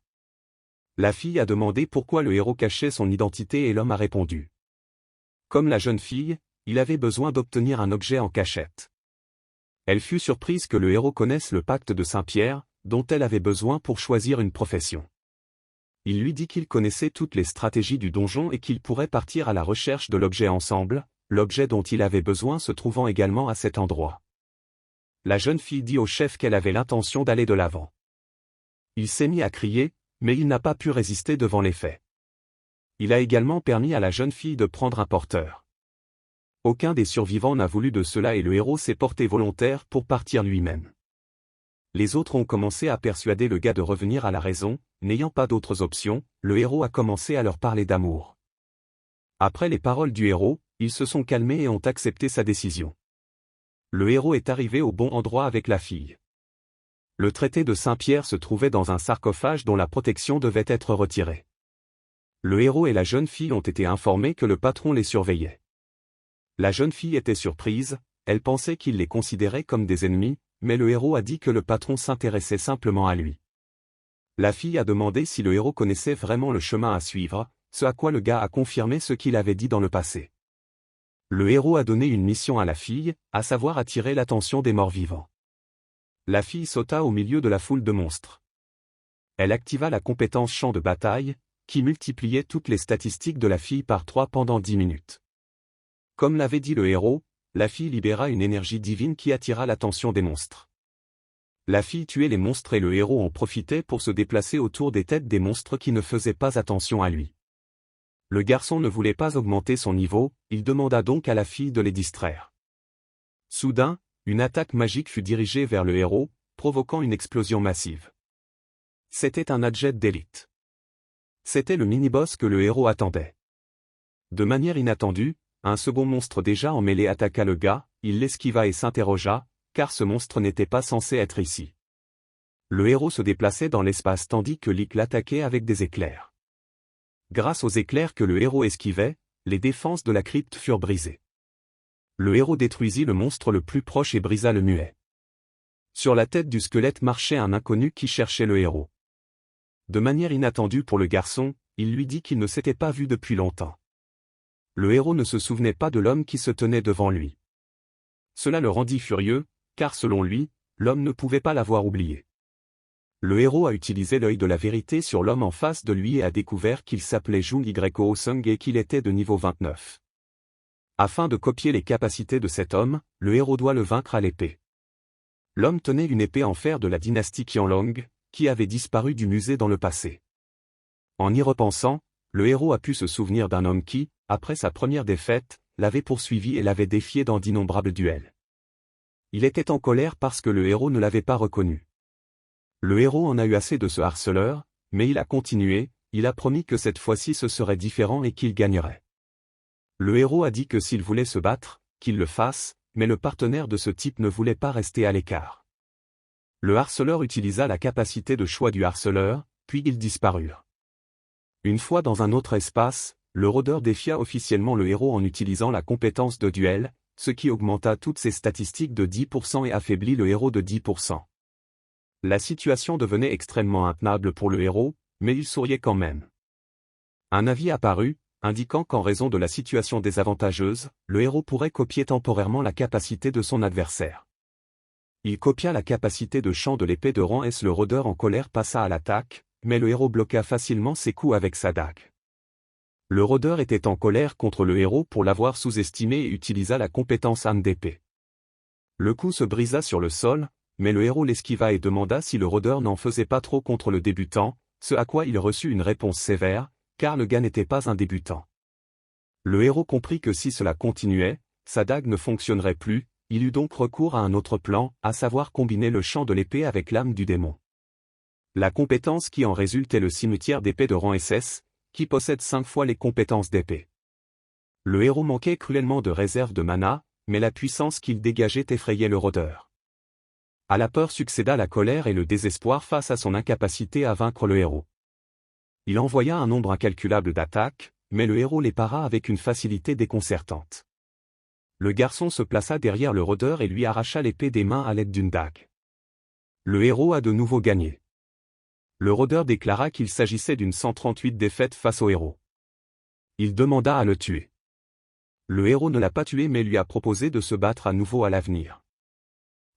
La fille a demandé pourquoi le héros cachait son identité et l'homme a répondu. Comme la jeune fille, il avait besoin d'obtenir un objet en cachette. Elle fut surprise que le héros connaisse le pacte de Saint-Pierre, dont elle avait besoin pour choisir une profession. Il lui dit qu'il connaissait toutes les stratégies du donjon et qu'ils pourraient partir à la recherche de l'objet ensemble, l'objet dont il avait besoin se trouvant également à cet endroit. La jeune fille dit au chef qu'elle avait l'intention d'aller de l'avant. Il s'est mis à crier, mais il n'a pas pu résister devant les faits. Il a également permis à la jeune fille de prendre un porteur. Aucun des survivants n'a voulu de cela et le héros s'est porté volontaire pour partir lui-même. Les autres ont commencé à persuader le gars de revenir à la raison, n'ayant pas d'autres options, le héros a commencé à leur parler d'amour. Après les paroles du héros, ils se sont calmés et ont accepté sa décision. Le héros est arrivé au bon endroit avec la fille. Le traité de Saint-Pierre se trouvait dans un sarcophage dont la protection devait être retirée. Le héros et la jeune fille ont été informés que le patron les surveillait. La jeune fille était surprise, elle pensait qu'il les considérait comme des ennemis, mais le héros a dit que le patron s'intéressait simplement à lui. La fille a demandé si le héros connaissait vraiment le chemin à suivre, ce à quoi le gars a confirmé ce qu'il avait dit dans le passé. Le héros a donné une mission à la fille, à savoir attirer l'attention des morts-vivants. La fille sauta au milieu de la foule de monstres. Elle activa la compétence champ de bataille, qui multipliait toutes les statistiques de la fille par 3 pendant 10 minutes. Comme l'avait dit le héros, la fille libéra une énergie divine qui attira l'attention des monstres. La fille tuait les monstres et le héros en profitait pour se déplacer autour des têtes des monstres qui ne faisaient pas attention à lui. Le garçon ne voulait pas augmenter son niveau, il demanda donc à la fille de les distraire. Soudain, une attaque magique fut dirigée vers le héros, provoquant une explosion massive. C'était un Adjet d'élite. C'était le mini-boss que le héros attendait. De manière inattendue, un second monstre déjà emmêlé attaqua le gars, il l'esquiva et s'interrogea, car ce monstre n'était pas censé être ici. Le héros se déplaçait dans l'espace tandis que Lick l'attaquait avec des éclairs. Grâce aux éclairs que le héros esquivait, les défenses de la crypte furent brisées. Le héros détruisit le monstre le plus proche et brisa le muet. Sur la tête du squelette marchait un inconnu qui cherchait le héros. De manière inattendue pour le garçon, il lui dit qu'il ne s'était pas vu depuis longtemps. Le héros ne se souvenait pas de l'homme qui se tenait devant lui. Cela le rendit furieux, car selon lui, l'homme ne pouvait pas l'avoir oublié. Le héros a utilisé l'œil de la vérité sur l'homme en face de lui et a découvert qu'il s'appelait Jung Yeo Sung et qu'il était de niveau 29. Afin de copier les capacités de cet homme, le héros doit le vaincre à l'épée. L'homme tenait une épée en fer de la dynastie Qianlong, qui avait disparu du musée dans le passé. En y repensant, le héros a pu se souvenir d'un homme qui, après sa première défaite, l'avait poursuivi et l'avait défié dans d'innombrables duels. Il était en colère parce que le héros ne l'avait pas reconnu. Le héros en a eu assez de ce harceleur, mais il a continué, il a promis que cette fois-ci ce serait différent et qu'il gagnerait. Le héros a dit que s'il voulait se battre, qu'il le fasse, mais le partenaire de ce type ne voulait pas rester à l'écart. Le harceleur utilisa la capacité de choix du harceleur, puis ils disparurent. Une fois dans un autre espace, le rôdeur défia officiellement le héros en utilisant la compétence de duel, ce qui augmenta toutes ses statistiques de 10% et affaiblit le héros de 10%. La situation devenait extrêmement intenable pour le héros, mais il souriait quand même. Un avis apparut, indiquant qu'en raison de la situation désavantageuse, le héros pourrait copier temporairement la capacité de son adversaire. Il copia la capacité de champ de l'épée de rang S. Le rôdeur en colère passa à l'attaque, mais le héros bloqua facilement ses coups avec sa dague. Le rôdeur était en colère contre le héros pour l'avoir sous-estimé et utilisa la compétence âme d'épée. Le coup se brisa sur le sol, mais le héros l'esquiva et demanda si le rôdeur n'en faisait pas trop contre le débutant, ce à quoi il reçut une réponse sévère, car le gars n'était pas un débutant. Le héros comprit que si cela continuait, sa dague ne fonctionnerait plus, il eut donc recours à un autre plan, à savoir combiner le champ de l'épée avec l'âme du démon. La compétence qui en résulte est le cimetière d'épée de rang SS, qui possède 5 fois les compétences d'épée. Le héros manquait cruellement de réserve de mana, mais la puissance qu'il dégageait effrayait le rôdeur. À la peur succéda la colère et le désespoir face à son incapacité à vaincre le héros. Il envoya un nombre incalculable d'attaques, mais le héros les para avec une facilité déconcertante. Le garçon se plaça derrière le rôdeur et lui arracha l'épée des mains à l'aide d'une dague. Le héros a de nouveau gagné. Le rôdeur déclara qu'il s'agissait d'une 138 défaite face au héros. Il demanda à le tuer. Le héros ne l'a pas tué mais lui a proposé de se battre à nouveau à l'avenir.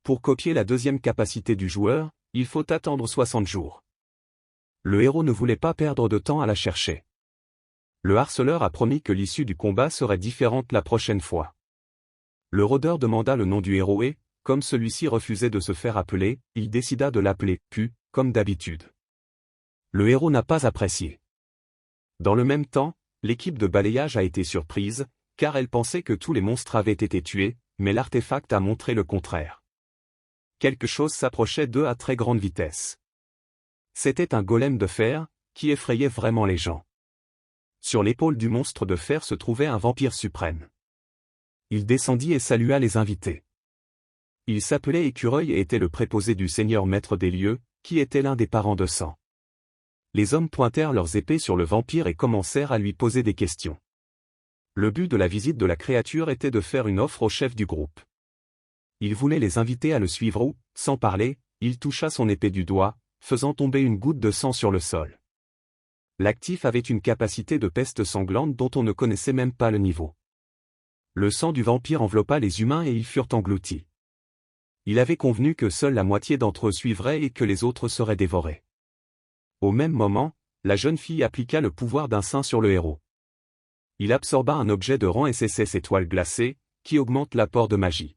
Pour copier la deuxième capacité du joueur, il faut attendre 60 jours. Le héros ne voulait pas perdre de temps à la chercher. Le harceleur a promis que l'issue du combat serait différente la prochaine fois. Le rôdeur demanda le nom du héros et, comme celui-ci refusait de se faire appeler, il décida de l'appeler « Pu », comme d'habitude. Le héros n'a pas apprécié. Dans le même temps, l'équipe de balayage a été surprise, car elle pensait que tous les monstres avaient été tués, mais l'artefact a montré le contraire. Quelque chose s'approchait d'eux à très grande vitesse. C'était un golem de fer, qui effrayait vraiment les gens. Sur l'épaule du monstre de fer se trouvait un vampire suprême. Il descendit et salua les invités. Il s'appelait Écureuil et était le préposé du seigneur maître des lieux, qui était l'un des parents de sang. Les hommes pointèrent leurs épées sur le vampire et commencèrent à lui poser des questions. Le but de la visite de la créature était de faire une offre au chef du groupe. Il voulait les inviter à le suivre où, sans parler, il toucha son épée du doigt, faisant tomber une goutte de sang sur le sol. L'actif avait une capacité de peste sanglante dont on ne connaissait même pas le niveau. Le sang du vampire enveloppa les humains et ils furent engloutis. Il avait convenu que seule la moitié d'entre eux suivrait et que les autres seraient dévorés. Au même moment, la jeune fille appliqua le pouvoir d'un saint sur le héros. Il absorba un objet de rang SSS étoile glacée, qui augmente l'apport de magie.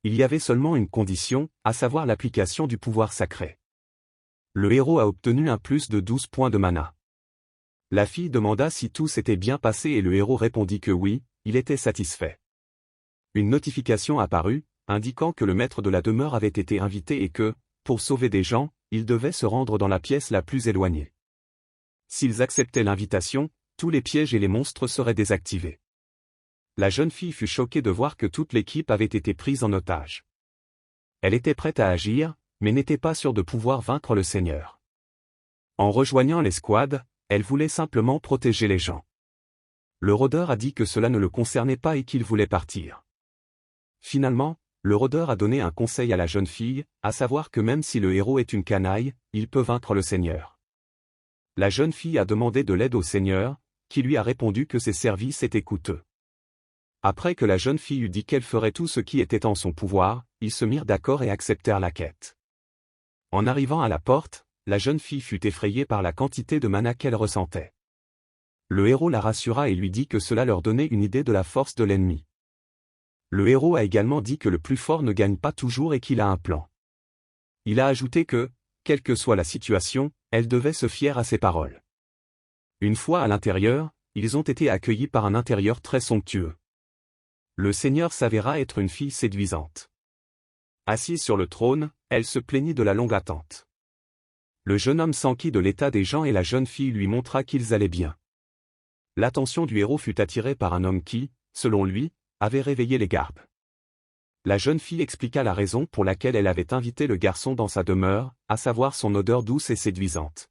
Il y avait seulement une condition, à savoir l'application du pouvoir sacré. Le héros a obtenu un plus de 12 points de mana. La fille demanda si tout s'était bien passé et le héros répondit que oui, il était satisfait. Une notification apparut, indiquant que le maître de la demeure avait été invité et que, pour sauver des gens, il devait se rendre dans la pièce la plus éloignée. S'ils acceptaient l'invitation, tous les pièges et les monstres seraient désactivés. La jeune fille fut choquée de voir que toute l'équipe avait été prise en otage. Elle était prête à agir, mais n'était pas sûre de pouvoir vaincre le seigneur. En rejoignant l'escouade, elle voulait simplement protéger les gens. Le rôdeur a dit que cela ne le concernait pas et qu'il voulait partir. Finalement, le rôdeur a donné un conseil à la jeune fille, à savoir que même si le héros est une canaille, il peut vaincre le seigneur. La jeune fille a demandé de l'aide au seigneur, qui lui a répondu que ses services étaient coûteux. Après que la jeune fille eut dit qu'elle ferait tout ce qui était en son pouvoir, ils se mirent d'accord et acceptèrent la quête. En arrivant à la porte, la jeune fille fut effrayée par la quantité de mana qu'elle ressentait. Le héros la rassura et lui dit que cela leur donnait une idée de la force de l'ennemi. Le héros a également dit que le plus fort ne gagne pas toujours et qu'il a un plan. Il a ajouté que, quelle que soit la situation, elle devait se fier à ses paroles. Une fois à l'intérieur, ils ont été accueillis par un intérieur très somptueux. Le seigneur s'avéra être une fille séduisante. Assise sur le trône, elle se plaignit de la longue attente. Le jeune homme s'enquit de l'état des gens et la jeune fille lui montra qu'ils allaient bien. L'attention du héros fut attirée par un homme qui, selon lui, avait réveillé les gardes. La jeune fille expliqua la raison pour laquelle elle avait invité le garçon dans sa demeure, à savoir son odeur douce et séduisante.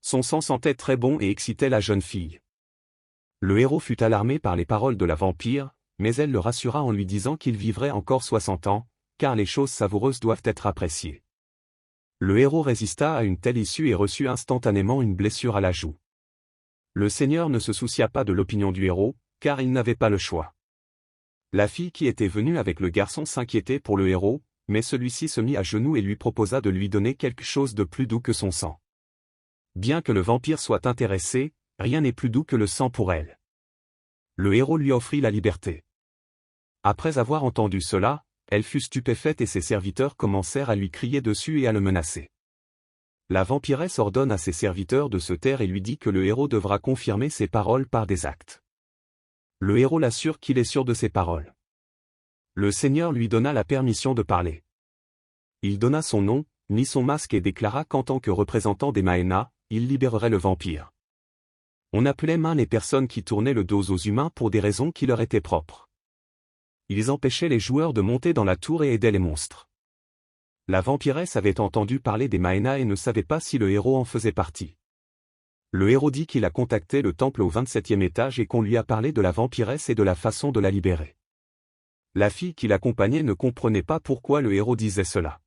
Son sang sentait très bon et excitait la jeune fille. Le héros fut alarmé par les paroles de la vampire, mais elle le rassura en lui disant qu'il vivrait encore 60 ans, car les choses savoureuses doivent être appréciées. Le héros résista à une telle issue et reçut instantanément une blessure à la joue. Le seigneur ne se soucia pas de l'opinion du héros, car il n'avait pas le choix. La fille qui était venue avec le garçon s'inquiétait pour le héros, mais celui-ci se mit à genoux et lui proposa de lui donner quelque chose de plus doux que son sang. Bien que le vampire soit intéressé, rien n'est plus doux que le sang pour elle. Le héros lui offrit la liberté. Après avoir entendu cela, elle fut stupéfaite et ses serviteurs commencèrent à lui crier dessus et à le menacer. La vampiresse ordonne à ses serviteurs de se taire et lui dit que le héros devra confirmer ses paroles par des actes. Le héros l'assure qu'il est sûr de ses paroles. Le seigneur lui donna la permission de parler. Il donna son nom, mit son masque et déclara qu'en tant que représentant des Maena, il libérerait le vampire. On appelait main les personnes qui tournaient le dos aux humains pour des raisons qui leur étaient propres. Ils empêchaient les joueurs de monter dans la tour et aidaient les monstres. La vampiresse avait entendu parler des Maena et ne savait pas si le héros en faisait partie. Le héros dit qu'il a contacté le temple au 27e étage et qu'on lui a parlé de la vampiresse et de la façon de la libérer. La fille qui l'accompagnait ne comprenait pas pourquoi le héros disait cela.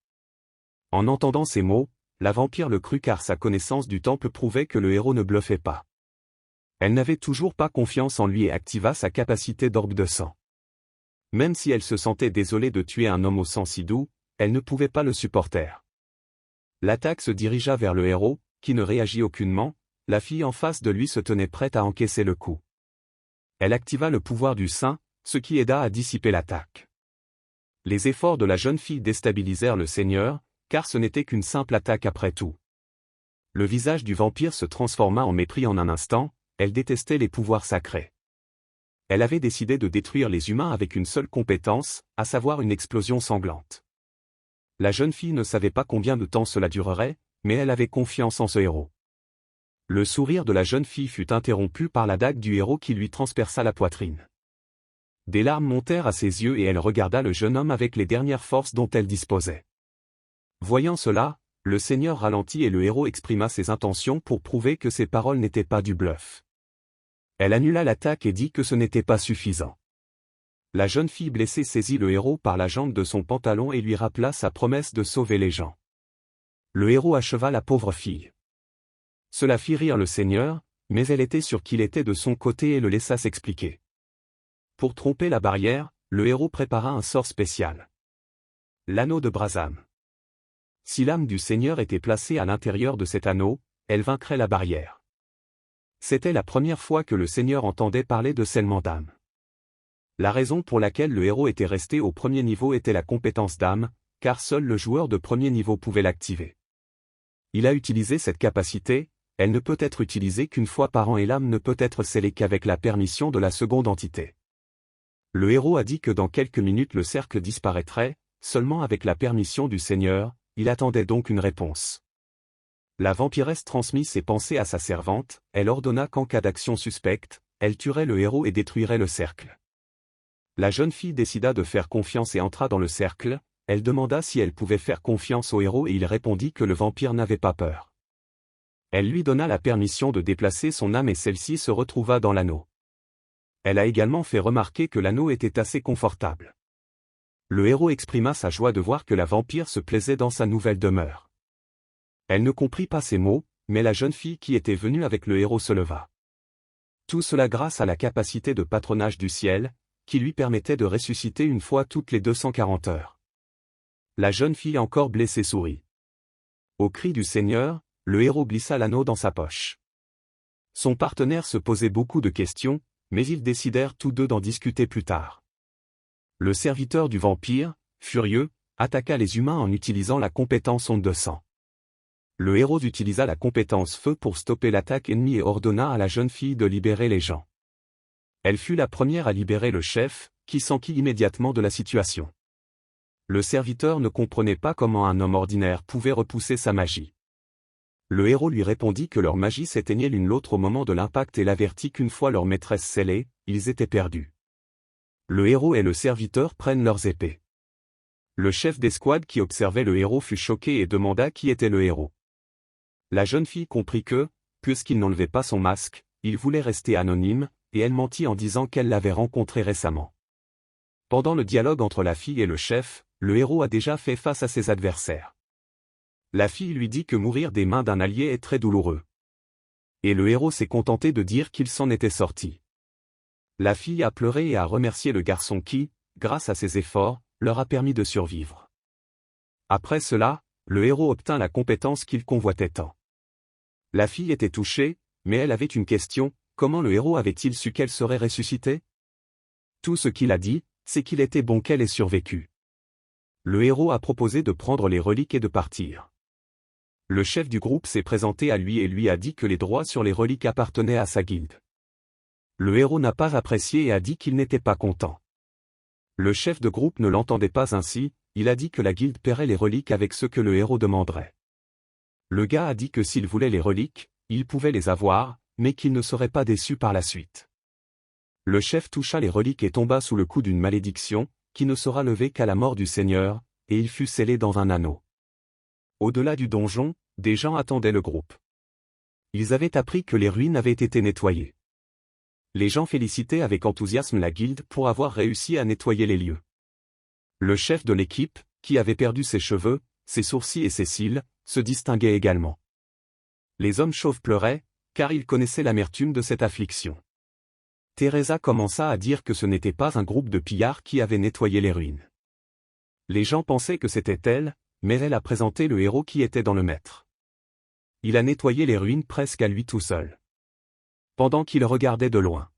En entendant ces mots, la vampire le crut car sa connaissance du temple prouvait que le héros ne bluffait pas. Elle n'avait toujours pas confiance en lui et activa sa capacité d'orbe de sang. Même si elle se sentait désolée de tuer un homme au sang si doux, elle ne pouvait pas le supporter. L'attaque se dirigea vers le héros, qui ne réagit aucunement, la fille en face de lui se tenait prête à encaisser le coup. Elle activa le pouvoir du saint, ce qui aida à dissiper l'attaque. Les efforts de la jeune fille déstabilisèrent le seigneur, car ce n'était qu'une simple attaque après tout. Le visage du vampire se transforma en mépris en un instant, elle détestait les pouvoirs sacrés. Elle avait décidé de détruire les humains avec une seule compétence, à savoir une explosion sanglante. La jeune fille ne savait pas combien de temps cela durerait, mais elle avait confiance en ce héros. Le sourire de la jeune fille fut interrompu par la dague du héros qui lui transperça la poitrine. Des larmes montèrent à ses yeux et elle regarda le jeune homme avec les dernières forces dont elle disposait. Voyant cela, le seigneur ralentit et le héros exprima ses intentions pour prouver que ses paroles n'étaient pas du bluff. Elle annula l'attaque et dit que ce n'était pas suffisant. La jeune fille blessée saisit le héros par la jambe de son pantalon et lui rappela sa promesse de sauver les gens. Le héros acheva la pauvre fille. Cela fit rire le seigneur, mais elle était sûre qu'il était de son côté et le laissa s'expliquer. Pour tromper la barrière, le héros prépara un sort spécial. L'anneau de Brasam. Si l'âme du seigneur était placée à l'intérieur de cet anneau, elle vaincrait la barrière. C'était la première fois que le seigneur entendait parler de scellement d'âme. La raison pour laquelle le héros était resté au premier niveau était la compétence d'âme, car seul le joueur de premier niveau pouvait l'activer. Il a utilisé cette capacité, elle ne peut être utilisée qu'une fois par an et l'âme ne peut être scellée qu'avec la permission de la seconde entité. Le héros a dit que dans quelques minutes le cercle disparaîtrait, seulement avec la permission du seigneur, il attendait donc une réponse. La vampiresse transmit ses pensées à sa servante, elle ordonna qu'en cas d'action suspecte, elle tuerait le héros et détruirait le cercle. La jeune fille décida de faire confiance et entra dans le cercle, elle demanda si elle pouvait faire confiance au héros et il répondit que le vampire n'avait pas peur. Elle lui donna la permission de déplacer son âme et celle-ci se retrouva dans l'anneau. Elle a également fait remarquer que l'anneau était assez confortable. Le héros exprima sa joie de voir que la vampire se plaisait dans sa nouvelle demeure. Elle ne comprit pas ces mots, mais la jeune fille qui était venue avec le héros se leva. Tout cela grâce à la capacité de patronage du ciel, qui lui permettait de ressusciter une fois toutes les 240 heures. La jeune fille encore blessée sourit. Au cri du Seigneur, le héros glissa l'anneau dans sa poche. Son partenaire se posait beaucoup de questions, mais ils décidèrent tous deux d'en discuter plus tard. Le serviteur du vampire, furieux, attaqua les humains en utilisant la compétence onde de sang. Le héros utilisa la compétence feu pour stopper l'attaque ennemie et ordonna à la jeune fille de libérer les gens. Elle fut la première à libérer le chef, qui s'enquit immédiatement de la situation. Le serviteur ne comprenait pas comment un homme ordinaire pouvait repousser sa magie. Le héros lui répondit que leur magie s'éteignait l'une l'autre au moment de l'impact et l'avertit qu'une fois leur maîtresse scellée, ils étaient perdus. Le héros et le serviteur prennent leurs épées. Le chef d'escouade qui observait le héros fut choqué et demanda qui était le héros. La jeune fille comprit que, puisqu'il n'enlevait pas son masque, il voulait rester anonyme, et elle mentit en disant qu'elle l'avait rencontré récemment. Pendant le dialogue entre la fille et le chef, le héros a déjà fait face à ses adversaires. La fille lui dit que mourir des mains d'un allié est très douloureux. Et le héros s'est contenté de dire qu'il s'en était sorti. La fille a pleuré et a remercié le garçon qui, grâce à ses efforts, leur a permis de survivre. Après cela, le héros obtint la compétence qu'il convoitait tant. La fille était touchée, mais elle avait une question, comment le héros avait-il su qu'elle serait ressuscitée? Tout ce qu'il a dit, c'est qu'il était bon qu'elle ait survécu. Le héros a proposé de prendre les reliques et de partir. Le chef du groupe s'est présenté à lui et lui a dit que les droits sur les reliques appartenaient à sa guilde. Le héros n'a pas apprécié et a dit qu'il n'était pas content. Le chef de groupe ne l'entendait pas ainsi, il a dit que la guilde paierait les reliques avec ce que le héros demanderait. Le gars a dit que s'il voulait les reliques, il pouvait les avoir, mais qu'il ne serait pas déçu par la suite. Le chef toucha les reliques et tomba sous le coup d'une malédiction, qui ne sera levée qu'à la mort du Seigneur, et il fut scellé dans un anneau. Au-delà du donjon, des gens attendaient le groupe. Ils avaient appris que les ruines avaient été nettoyées. Les gens félicitaient avec enthousiasme la guilde pour avoir réussi à nettoyer les lieux. Le chef de l'équipe, qui avait perdu ses cheveux, ses sourcils et ses cils, se distinguait également. Les hommes chauves pleuraient, car ils connaissaient l'amertume de cette affliction. Teresa commença à dire que ce n'était pas un groupe de pillards qui avait nettoyé les ruines. Les gens pensaient que c'était elle, mais elle a présenté le héros qui était dans le maître. Il a nettoyé les ruines presque à lui tout seul. Pendant qu'il regardait de loin.